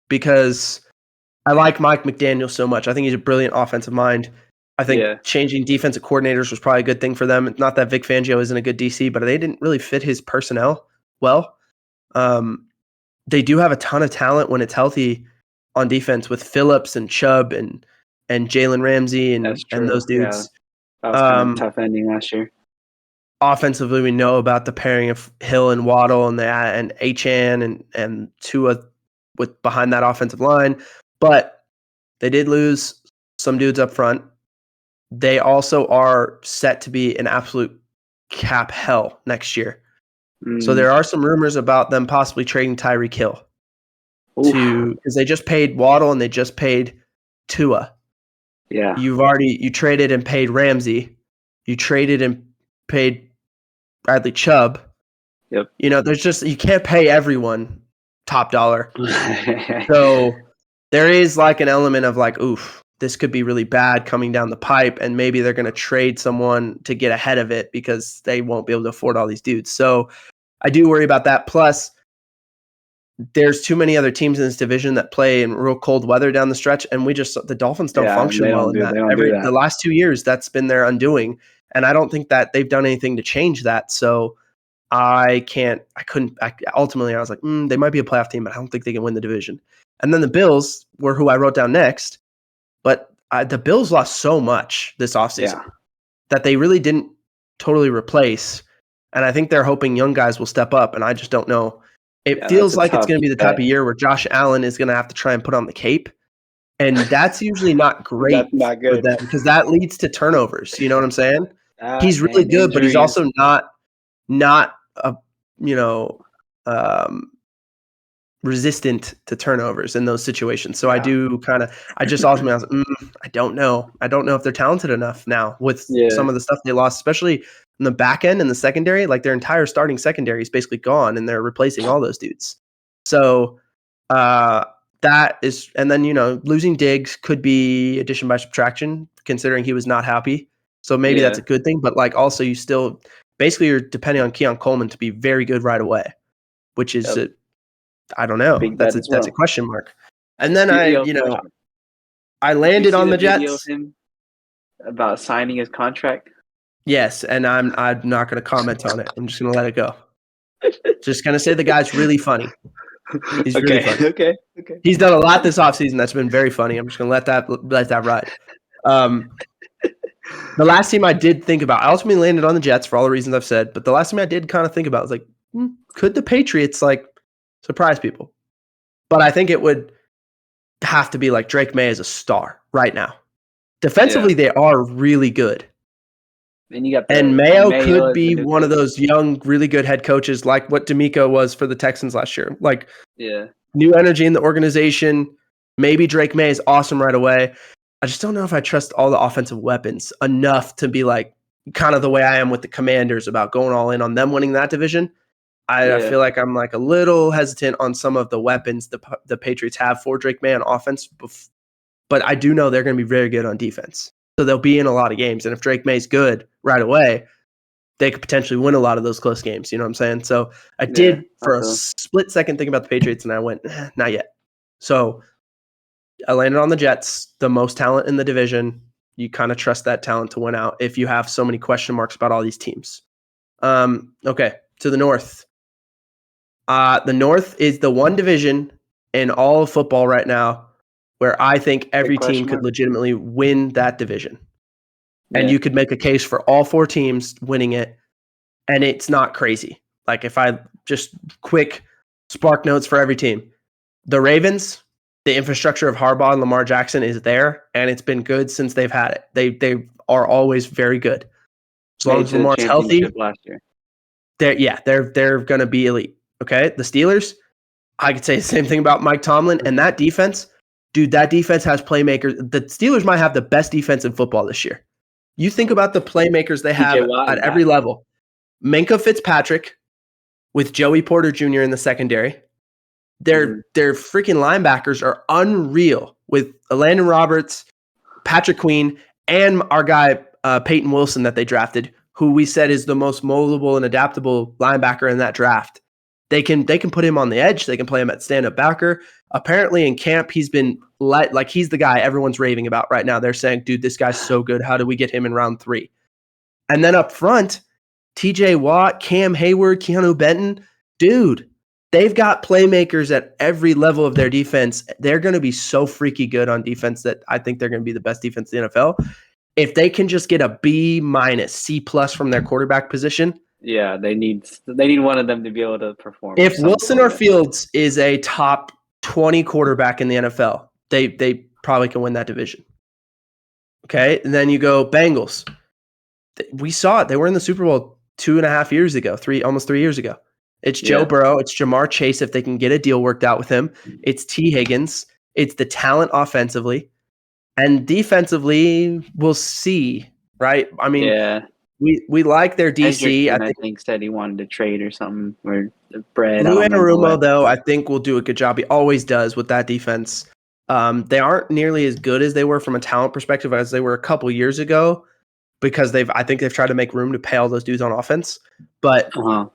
Because I like Mike McDaniel so much. I think he's a brilliant offensive mind. I think changing defensive coordinators was probably a good thing for them. Not that Vic Fangio isn't a good DC, but they didn't really fit his personnel well. They do have a ton of talent when it's healthy on defense with Phillips and Chubb and Jalen Ramsey and those dudes. Yeah. That was kind of a tough ending last year. Offensively, we know about the pairing of Hill and Waddle and Achane and Tua with behind that offensive line, but they did lose some dudes up front. They also are set to be an absolute cap hell next year. So there are some rumors about them possibly trading Tyreek Hill because they just paid Waddle and they just paid Tua. Yeah, you traded and paid Ramsey. You traded and paid Bradley Chubb. Yep. There's just you can't pay everyone top dollar. So there is like an element of like, oof, this could be really bad coming down the pipe, and maybe they're going to trade someone to get ahead of it because they won't be able to afford all these dudes. So I do worry about that. Plus, there's too many other teams in this division that play in real cold weather down the stretch, and the Dolphins don't function well in that. The last 2 years, that's been their undoing, and I don't think that they've done anything to change that. So ultimately, I was like, they might be a playoff team, but I don't think they can win the division. And then the Bills were who I wrote down next, but the Bills lost so much this offseason that they really didn't totally replace. And I think they're hoping young guys will step up, and I just don't know. It feels like it's going to be the type of year where Josh Allen is going to have to try and put on the cape And that's usually not great That's not for good. them because that leads to turnovers. You know what I'm saying? He's really And good, but he's injuries. also not a um, resistant to turnovers in those situations. So I Yeah. do I just ultimately I was like, I don't know. I don't know if they're talented enough now with some of the stuff they lost, especially in the back end and the secondary. Like their entire starting secondary is basically gone, and they're replacing all those dudes. So that is, and then losing Diggs could be addition by subtraction, considering he was not happy. So maybe that's a good thing, but like also you still basically you're depending on Keon Coleman to be very good right away, which is I don't know. Big That's bet a as question mark. And then well. I Did you landed see on the video of Jets. him about signing his contract? Yes, and I'm not going to comment on it. I'm just going to let it go. Just going to say the guy's really funny. He's really funny. Okay. He's done a lot this offseason that's been very funny. I'm just going to let that ride. The last team I did think about, I ultimately landed on the Jets for all the reasons I've said, but the last team I did kind of think about was like, could the Patriots like surprise people? But I think it would have to be like Drake May as a star right now. Defensively, they are really good. And you got Mayo could be one of those young, really good head coaches like what D'Amico was for the Texans last year. Like, new energy in the organization. Maybe Drake May is awesome right away. I just don't know if I trust all the offensive weapons enough to be like kind of the way I am with the Commanders about going all in on them winning that division. I feel like I'm like a little hesitant on some of the weapons the Patriots have for Drake May on offense, but I do know they're going to be very good on defense. So they'll be in a lot of games. And if Drake May's good right away, they could potentially win a lot of those close games. You know what I'm saying? So I did for a split second think about the Patriots, and I went, not yet. So I landed on the Jets, the most talent in the division. You kind of trust that talent to win out if you have so many question marks about all these teams. Okay, to the North. The North is the one division in all of football right now where I think every team could legitimately win that division. And you could make a case for all four teams winning it, and it's not crazy. Like if I just quick spark notes for every team. The Ravens, the infrastructure of Harbaugh and Lamar Jackson is there, and it's been good since they've had it. They are always very good. As long as Lamar's healthy, last year. They're going to be elite. Okay, the Steelers, I could say the same thing about Mike Tomlin and that defense. Dude, that defense has playmakers. The Steelers might have the best defense in football this year. You think about the playmakers they have at every level. Minkah Fitzpatrick with Joey Porter Jr. in the secondary. Their freaking linebackers are unreal with Landon Roberts, Patrick Queen, and our guy Peyton Wilson that they drafted, who we said is the most moldable and adaptable linebacker in that draft. They can put him on the edge. They can play him at stand-up backer. Apparently in camp, he's been like he's the guy everyone's raving about right now. They're saying, dude, this guy's so good. How do we get him in round 3? And then up front, TJ Watt, Cam Hayward, Keanu Benton, dude, they've got playmakers at every level of their defense. They're going to be so freaky good on defense that I think they're going to be the best defense in the NFL. If they can just get a B-, C+ from their quarterback position. Yeah, they need one of them to be able to perform. If Wilson or Fields is a top 20 quarterback in the NFL, they probably can win that division. Okay, and then you go Bengals. We saw it. They were in the Super Bowl 2.5 years ago, almost 3 years ago. It's Joe Burrow. It's Jamar Chase if they can get a deal worked out with him. It's T. Higgins. It's the talent offensively. And defensively, we'll see, right? I mean, we like their DC. I think said he wanted to trade or something. Or Brad. Lou Anarumo, though, I think will do a good job. He always does with that defense. They aren't nearly as good as they were from a talent perspective as they were a couple years ago because I think they've tried to make room to pay all those dudes on offense. But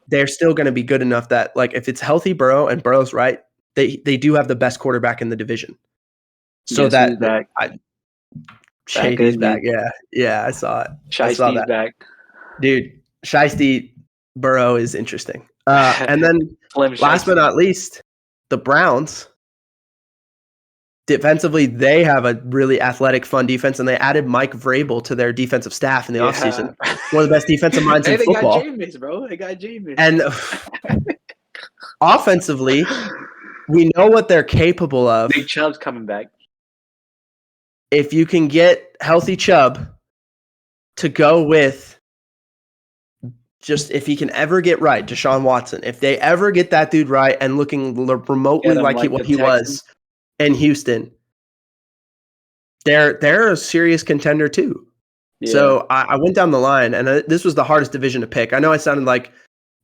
they're still going to be good enough that, like, if it's healthy Burrow and Burrow's right, they do have the best quarterback in the division. So Shady's back. Yeah, I saw it. Shiesty's back. Dude, Shiesty Burrow is interesting. And then last but not least, the Browns. Defensively, they have a really athletic, fun defense, and they added Mike Vrabel to their defensive staff in the offseason. One of the best defensive minds in football. They got Jameis, bro. They got Jameis. And offensively, we know what they're capable of. Nick Chubb's coming back. if you can get healthy Chubb to go with just if he can ever get right, Deshaun Watson, if they ever get that dude right and looking remotely Get him like like what the he Texans. was in Houston, they're a serious contender too. Yeah. So I went down the line, and this was the hardest division to pick. I know I sounded like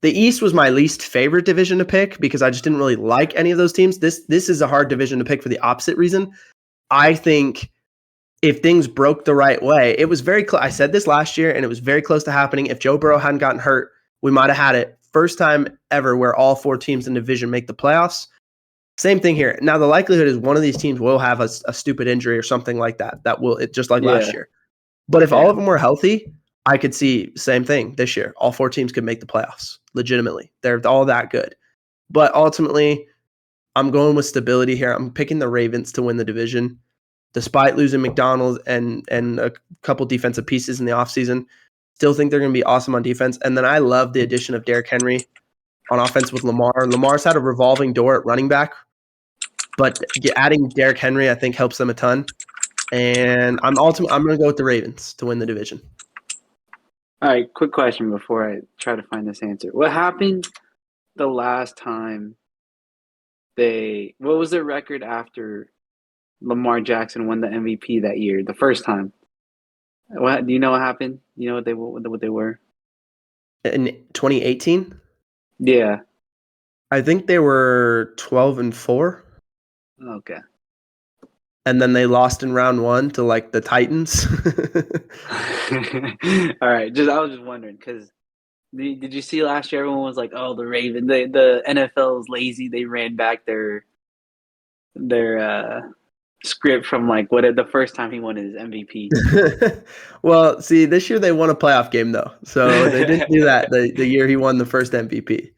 the East was my least favorite division to pick because I just didn't really like any of those teams. This is a hard division to pick for the opposite reason. I think if things broke the right way, it was very close. I said this last year, and it was very close to happening. If Joe Burrow hadn't gotten hurt, we might have had it. First time ever where all 4 teams in the division make the playoffs. Same thing here. Now, the likelihood is one of these teams will have a stupid injury or something like that. That will, just like last year. But if all of them were healthy, I could see same thing this year. All 4 teams could make the playoffs legitimately. They're all that good. But ultimately, I'm going with stability here. I'm picking the Ravens to win the division. Despite losing McDonald and a couple defensive pieces in the offseason, still think they're going to be awesome on defense. And then I love the addition of Derrick Henry on offense with Lamar. Lamar's had a revolving door at running back, but adding Derrick Henry, I think, helps them a ton. And I'm going to go with the Ravens to win the division. All right, quick question before I try to find this answer. What happened the last time what was their record after Lamar Jackson won the MVP that year, the first time? What do you know what happened? You know what they were? In 2018? Yeah. I think they were 12-4. Okay. And then they lost in round 1 to like the Titans. All right, I was just wondering because did you see last year everyone was like, "Oh, the Ravens, the NFL is lazy. They ran back their script from like the first time he won his MVP." Well, see, this year they won a playoff game though, so they didn't do that the year he won the first MVP.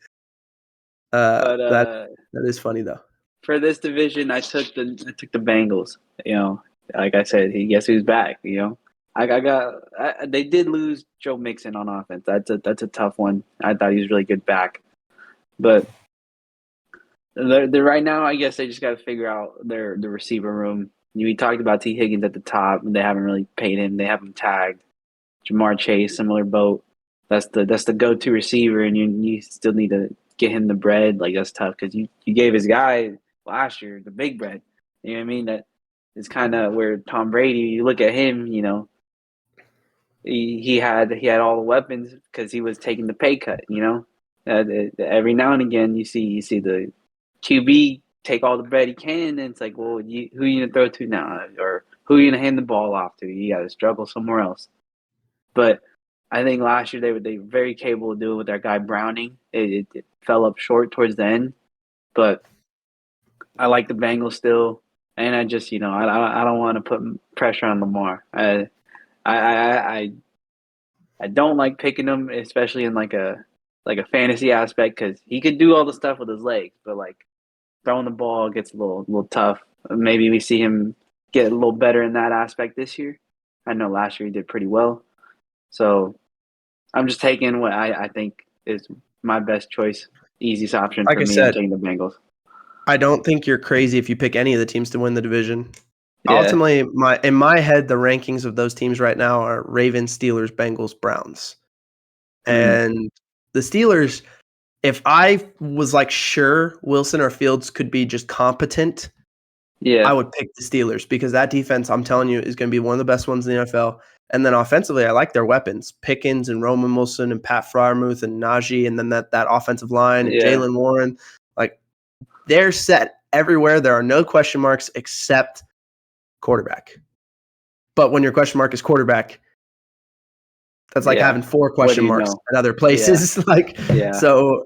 But that is funny though. For this division, I took the Bengals. You know, like I said, guess who's back? You know, they did lose Joe Mixon on offense. That's a tough one. I thought he was really good back, but they're right now. I guess they just got to figure out the receiver room. We talked about T. Higgins at the top, and they haven't really paid him. They have him tagged. Jamar Chase, similar boat. That's the go-to receiver, and you still need to get him the bread. Like that's tough because you gave his guy last year the big bread. You know what I mean? That is kind of where Tom Brady. You look at him, you know, he had all the weapons because he was taking the pay cut. You know, every now and again you see the QB take all the bread he can, and it's like, well, who you gonna throw to now, or who you gonna hand the ball off to? You got to struggle somewhere else. But I think last year they were very capable of doing with their guy Browning. It fell up short towards the end, but I like the Bengals still, and I just I don't want to put pressure on Lamar. I don't like picking him, especially in like a fantasy aspect, because he could do all the stuff with his legs, but like throwing the ball gets a little tough. Maybe we see him get a little better in that aspect this year. I know last year he did pretty well, so I'm just taking what I think is my best choice, easiest option Like for I me. said, I'm taking the Bengals. I don't think you're crazy if you pick any of the teams to win the division. Yeah. Ultimately, in my head, the rankings of those teams right now are Ravens, Steelers, Bengals, Browns. And the Steelers, if I was like sure Wilson or Fields could be just competent, I would pick the Steelers because that defense, I'm telling you, is going to be one of the best ones in the NFL. And then offensively, I like their weapons. Pickens and Roman Wilson and Pat Freiermuth and Najee, and then that offensive line and Jalen Warren. Like, they're set everywhere. There are no question marks except quarterback. But when your question mark is quarterback, that's like having 4 question marks in other places. So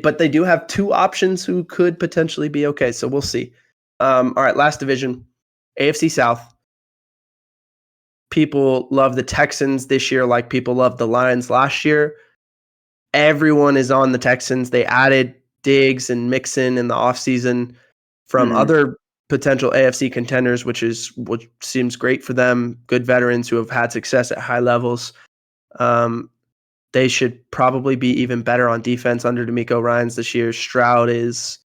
but they do have 2 options who could potentially be okay. So we'll see. All right, last division, AFC South. People love the Texans this year like people loved the Lions last year. Everyone is on the Texans. They added Diggs and Mixon in the offseason from other potential AFC contenders, which seems great for them. Good veterans who have had success at high levels. They should probably be even better on defense under DeMeco Ryans this year. Stroud is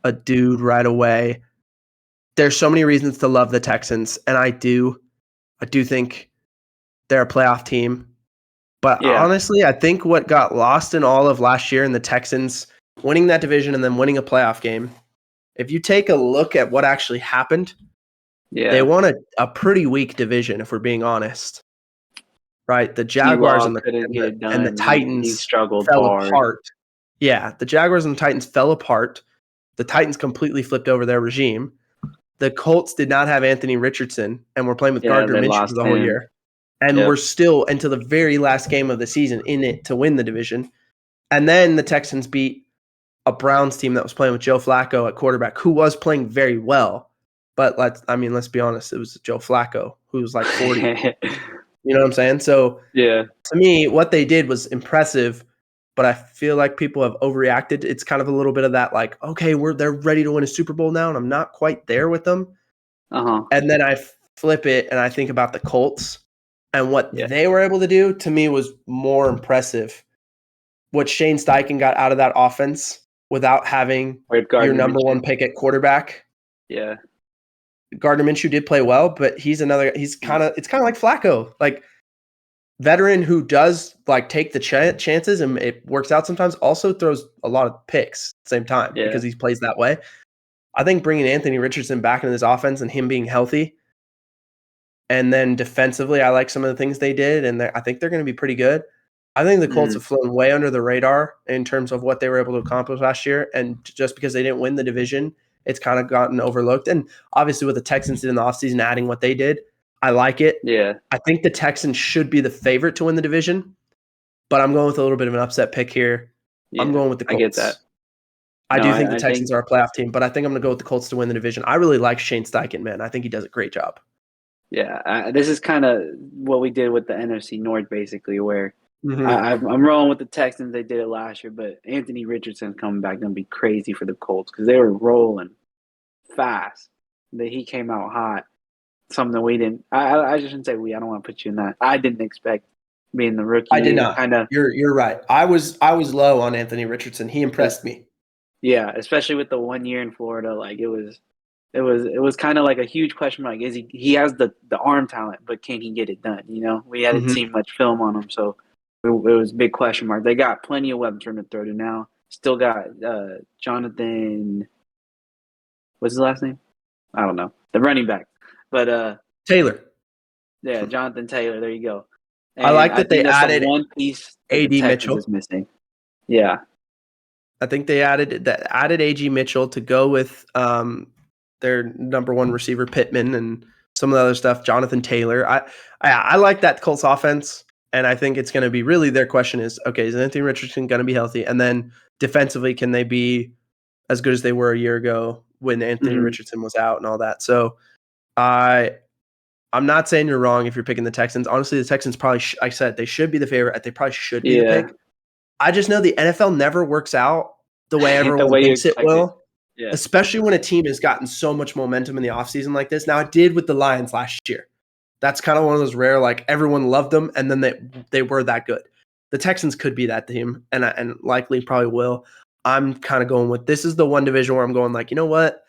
a dude right away. there's so many reasons to love the Texans, and I do think they're a playoff team. But Yeah. honestly, I think what got lost in all of last year in the Texans winning that division and then winning a playoff game, if you take a look at what actually happened, they Yeah. won a pretty weak division, if we're being honest. Right? The Jaguars T-Law and couldn't get it the done. He Titans struggled fell hard. apart. Yeah, the Jaguars and the Titans fell apart. The Titans completely flipped over their regime. The Colts did not have Anthony Richardson and were playing with Yeah, Gardner they Minshew for lost the whole him. year. And Yep. we're still into the very last game of the season in it to win the division. And then the Texans beat a Browns team that was playing with Joe Flacco at quarterback, who was playing very well. But let's be honest, it was Joe Flacco, who was like 40. You know what I'm saying? So Yeah. to me, what they did was impressive, but I feel like people have overreacted. It's kind of a little bit of that, like, okay, they're ready to win a Super Bowl now, and I'm not quite there with them. Uh-huh. And then I flip it and I think about the Colts and what Yeah. they were able to do. To me, was more impressive. What Shane Steichen got out of that offense without having With your Gardner number Minshew. one pick at quarterback. Yeah. Gardner Minshew did play well, but it's kind of like Flacco, like veteran who does like take the chances and it works out sometimes, also throws a lot of picks at the same time because he plays that way. I think bringing Anthony Richardson back into this offense and him being healthy, and then defensively, I like some of the things they did, and I think they're going to be pretty good. I think the Colts have flown way under the radar in terms of what they were able to accomplish last year, and just because they didn't win the division, it's kind of gotten overlooked. And obviously, what the Texans did in the offseason, adding what they did, I like it. Yeah. I think the Texans should be the favorite to win the division, but I'm going with a little bit of an upset pick here. Yeah, I'm going with the Colts. I get that. I do think the Texans are a playoff team, but I think I'm going to go with the Colts to win the division. I really like Shane Steichen, man. I think he does a great job. Yeah, this is kind of what we did with the NFC North, basically, where Mhm. I'm rolling with the Texans. They did it last year, but Anthony Richardson coming back going to be crazy for the Colts because they were rolling fast. He came out hot. Something we didn't. I just shouldn't say we. I don't want to put you in that. I didn't expect being the rookie. I did not. Kind of. You're right. I was low on Anthony Richardson. He impressed me. Yeah, especially with the 1 year in Florida, like it was kind of like a huge question mark. Is he has the arm talent, but can he get it done? You know, we hadn't seen much film on him, so it was a big question mark. They got plenty of weapons for him to throw to now. Still got Jonathan. What's his last name? I don't know. The running back, but Taylor. Yeah, Jonathan Taylor. There you go. And I like that they added one piece AD Mitchell was missing. Yeah, I think they added AG Mitchell to go with their number one receiver Pittman and some of the other stuff. Jonathan Taylor. I like that Colts offense, and I think it's going to be really their question is, okay, is Anthony Richardson going to be healthy? And then defensively, can they be as good as they were a year ago when Anthony Richardson was out and all that? So I'm not saying you're wrong if you're picking the Texans. Honestly, the Texans probably, I said they should be the favorite. They probably should be the pick. I just know the NFL never works out the way everyone thinks it will, especially when a team has gotten so much momentum in the offseason like this. Now, it did with the Lions last year. That's kind of one of those rare, like everyone loved them, and then they were that good. The Texans could be that team, and likely probably will. I'm kind of going with this is the one division where I'm going like, you know what?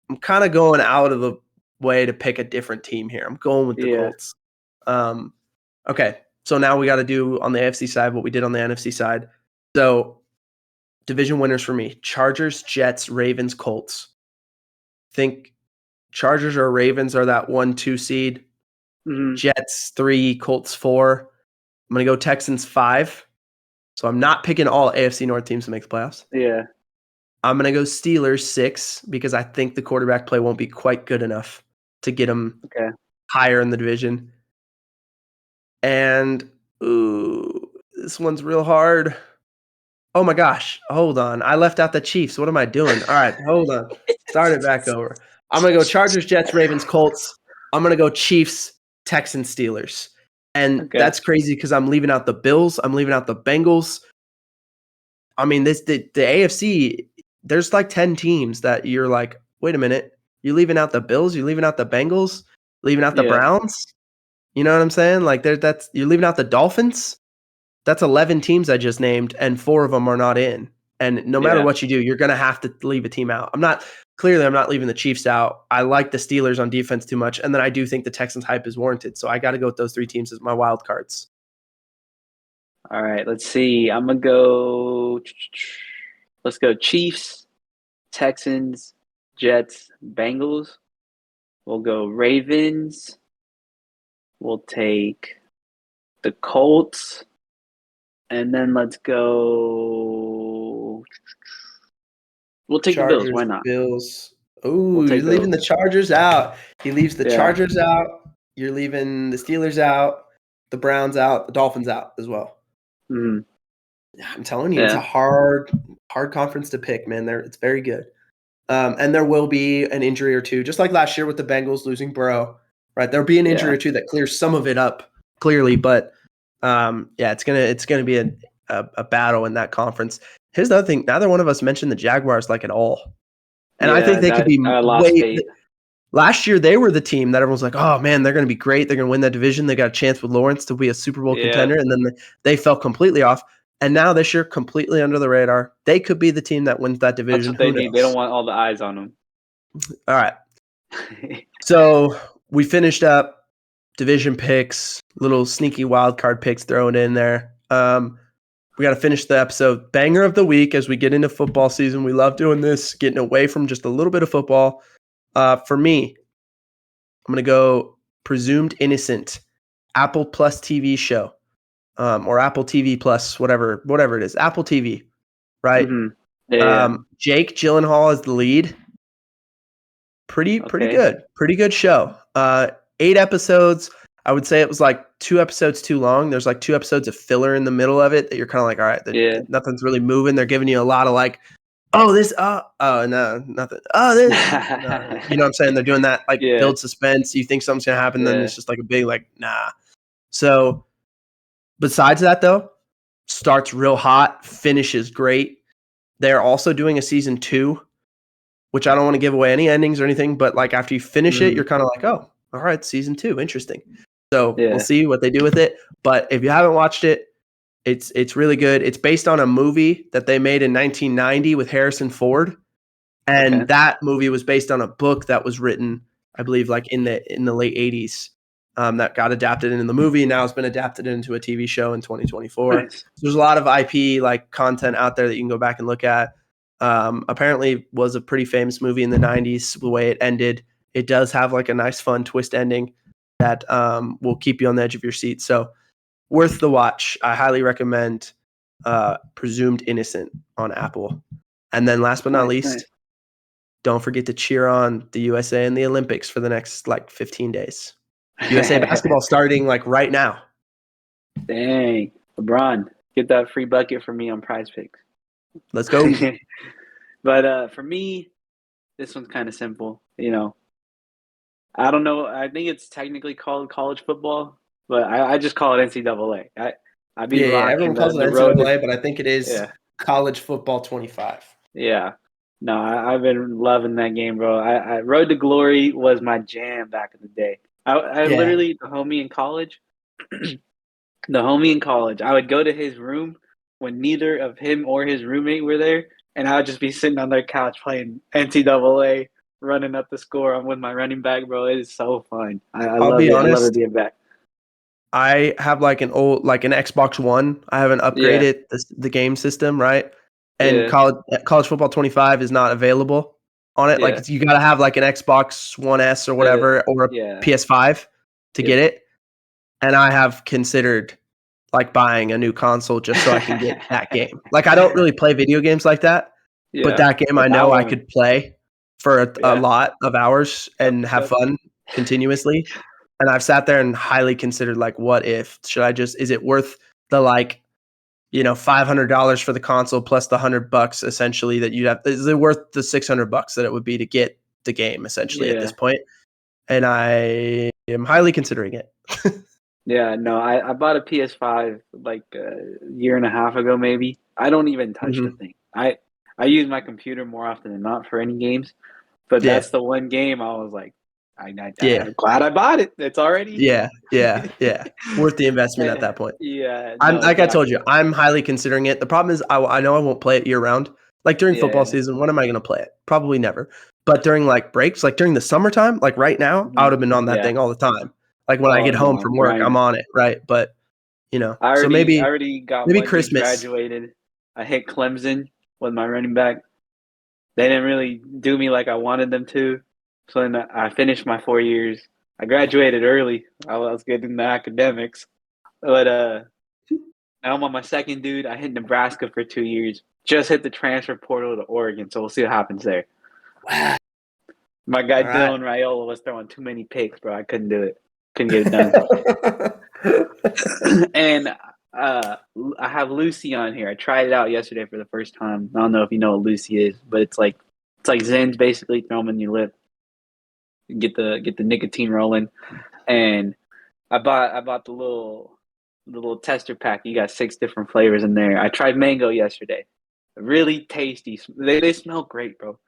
I'm kind of going out of the way to pick a different team here. I'm going with the Colts. Okay, so now we got to do on the AFC side what we did on the NFC side. So division winners for me: Chargers, Jets, Ravens, Colts. Think Chargers or Ravens are that 1-2 seed. Jets 3, Colts 4. I'm gonna go Texans 5. So I'm not picking all AFC North teams to make the playoffs. Yeah. I'm going to go Steelers 6 because I think the quarterback play won't be quite good enough to get them higher in the division. And, this one's real hard. Oh my gosh. Hold on. I left out the Chiefs. What am I doing? All right. Hold on. Start it back over. I'm going to go Chargers, Jets, Ravens, Colts. I'm going to go Chiefs, Texans, Steelers. And that's crazy because I'm leaving out the Bills. I'm leaving out the Bengals. I mean, the AFC, there's like 10 teams that you're like, wait a minute, you're leaving out the Bills, you're leaving out the Bengals, leaving out the Browns. You know what I'm saying? Like you're leaving out the Dolphins. That's 11 teams I just named, and 4 of them are not in. And no matter what you do, you're going to have to leave a team out. I'm not leaving the Chiefs out. I like the Steelers on defense too much. And then I do think the Texans hype is warranted. So I got to go with those 3 teams as my wild cards. All right, let's see. I'm going to go. Let's go Chiefs, Texans, Jets, Bengals. We'll go Ravens. We'll take the Colts. And then let's go. We'll take Chargers, the Bills. Why not? Bills. Oh, you're leaving the Chargers out. He leaves the Chargers out. You're leaving the Steelers out, the Browns out, the Dolphins out as well. Mm-hmm. I'm telling you, it's a hard conference to pick, man. It's very good. And there will be an injury or two, just like last year with the Bengals losing Burrow, right? There'll be an injury or two that clears some of it up clearly, but it's gonna be a battle in that conference. Here's the other thing: neither one of us mentioned the Jaguars like at all, and I think they could be way. Last year, they were the team that everyone's like, "Oh man, they're going to be great. They're going to win that division. They got a chance with Lawrence to be a Super Bowl contender," and then they fell completely off. And now this year, completely under the radar. They could be the team that wins that division. That's what they need. They don't want all the eyes on them. All right. So we finished up division picks, little sneaky wild card picks thrown in there. We got to finish the episode. Banger of the week as we get into football season. We love doing this, getting away from just a little bit of football. For me, I'm going to go Presumed Innocent, Apple Plus TV show, or Apple TV Plus, whatever it is, Apple TV, right? Mm-hmm. Yeah. Jake Gyllenhaal is the lead. Pretty good show. 8 episodes. I would say it was like 2 episodes too long. There's like 2 episodes of filler in the middle of it that you're kind of like, all right, nothing's really moving. They're giving you a lot of like, no, nothing. This, no. You know what I'm saying? They're doing that, like, build suspense. You think something's going to happen, then it's just like a big, like, nah. So, besides that, though, starts real hot, finishes great. They're also doing a season 2, which I don't want to give away any endings or anything, but, like, after you finish it, you're kind of like, oh, all right, season 2, interesting. So, we'll see what they do with it. But if you haven't watched it, it's really good. It's based on a movie that they made in 1990 with Harrison Ford, and that movie was based on a book that was written, I believe, like in the late 80s. That got adapted into the movie, and now it's been adapted into a TV show in 2024. Nice. So there's a lot of IP like content out there that you can go back and look at. Apparently, was a pretty famous movie in the 90s. The way it ended, it does have like a nice, fun twist ending that will keep you on the edge of your seat. So, worth the watch. I highly recommend Presumed Innocent on Apple. And then last but not least, don't forget to cheer on the USA in the Olympics for the next like 15 days. USA basketball starting like right now. Dang. LeBron, get that free bucket for me on Prize Picks. Let's go. But for me, this one's kind of simple. You know, I don't know. I think it's technically called college football, but I just call it NCAA. Everyone calls it NCAA, but I think it is College Football 25. Yeah. No, I've been loving that game, bro. I Road to Glory was my jam back in the day. I literally, the homie in college, I would go to his room when neither of him or his roommate were there, and I would just be sitting on their couch playing NCAA, running up the score. I'm with my running back, bro. It is so fun. I'll be honest. I love it being back. I have like an Xbox One. I haven't upgraded the game system, right? And college football 25 is not available on it. Like you got to have like an Xbox One S or whatever, or a PS5 to get it. And I have considered like buying a new console just so I can get that game. Like I don't really play video games like that, but that game I know I could play for a lot of hours and have fun continuously. And I've sat there and highly considered like, what if? Is it worth the like, $500 for the console plus the $100 essentially that you'd have? Is it worth the $600 that it would be to get the game essentially at this point? And I am highly considering it. Yeah, no, I bought a PS5 like a year and a half ago, maybe. I don't even touch the thing. I use my computer more often than not for any games, but that's the one game I was like, Yeah. I'm glad I bought it. It's already. Yeah. Worth the investment at that point. Yeah, I'm no, like I told exactly. you, I'm highly considering it. The problem is I know I won't play it year round. Like during football Yeah. season, when am I going to play it? Probably never. But during like breaks, like during the summertime, like right now, I would Mhm. have been on that Yeah. thing all the time. Like when I Oh get no, home I'm from work, I'm grinding. on it, right? But so I maybe already got one dude Christmas. graduated. I hit Clemson with my running back. They didn't really do me like I wanted them to. So then I finished my 4 years. I graduated early. I was good in the academics. But now I'm on my second dude. I hit Nebraska for 2 years. Just hit the transfer portal to Oregon, so we'll see what happens there. My guy All right. Dylan Raiola was throwing too many picks, bro. I couldn't do it. Couldn't get it done. And I have Lucy on here. I tried it out yesterday for the first time. I don't know if you know what Lucy is, but it's like Zens basically. Throw them in your lip, get the nicotine rolling. And I bought the little tester pack. You got 6 different flavors in there. I tried mango yesterday. Really tasty. They smell great, bro.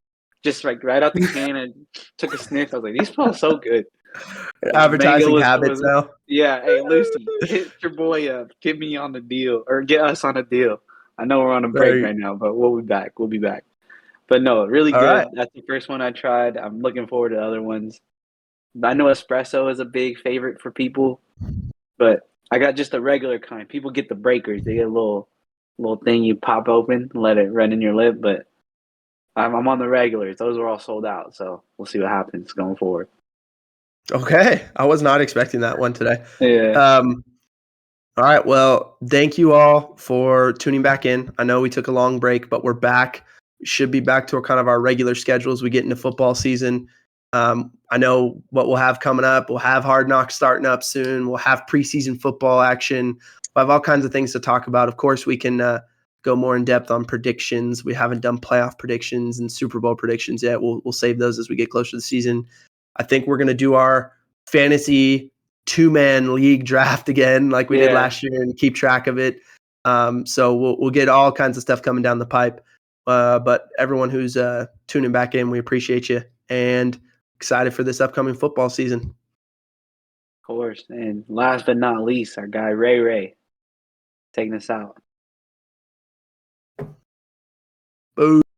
Just like right out the can and took a sniff. I was like, these smell so good. Mango Advertising habits was now. yeah. Hey Lucy, hit your boy up. Get me on the deal or get us on a deal. I know we're on a break Very right now, but we'll be back. We'll be back. But no, really all right. good. That's the first one I tried. I'm looking forward to other ones. I know espresso is a big favorite for people, but I got just the regular kind. People get the breakers. They get a little thing you pop open, and let it run in your lip. But I'm on the regulars. Those are all sold out. So we'll see what happens going forward. Okay. I was not expecting that one today. Yeah. All right. Well, thank you all for tuning back in. I know we took a long break, but we're back. We should be back to our regular schedule as we get into football season. I know what we'll have coming up. We'll have Hard Knocks starting up soon. We'll have preseason football action. We'll have all kinds of things to talk about. Of course, we can go more in depth on predictions. We haven't done playoff predictions and Super Bowl predictions yet. We'll save those as we get closer to the season. I think we're going to do our fantasy 2-man league draft again, like we did Yeah. last year, and keep track of it. So we'll get all kinds of stuff coming down the pipe. But everyone who's tuning back in, we appreciate you and excited for this upcoming football season. Of course. And last but not least, our guy Ray taking us out. Boo.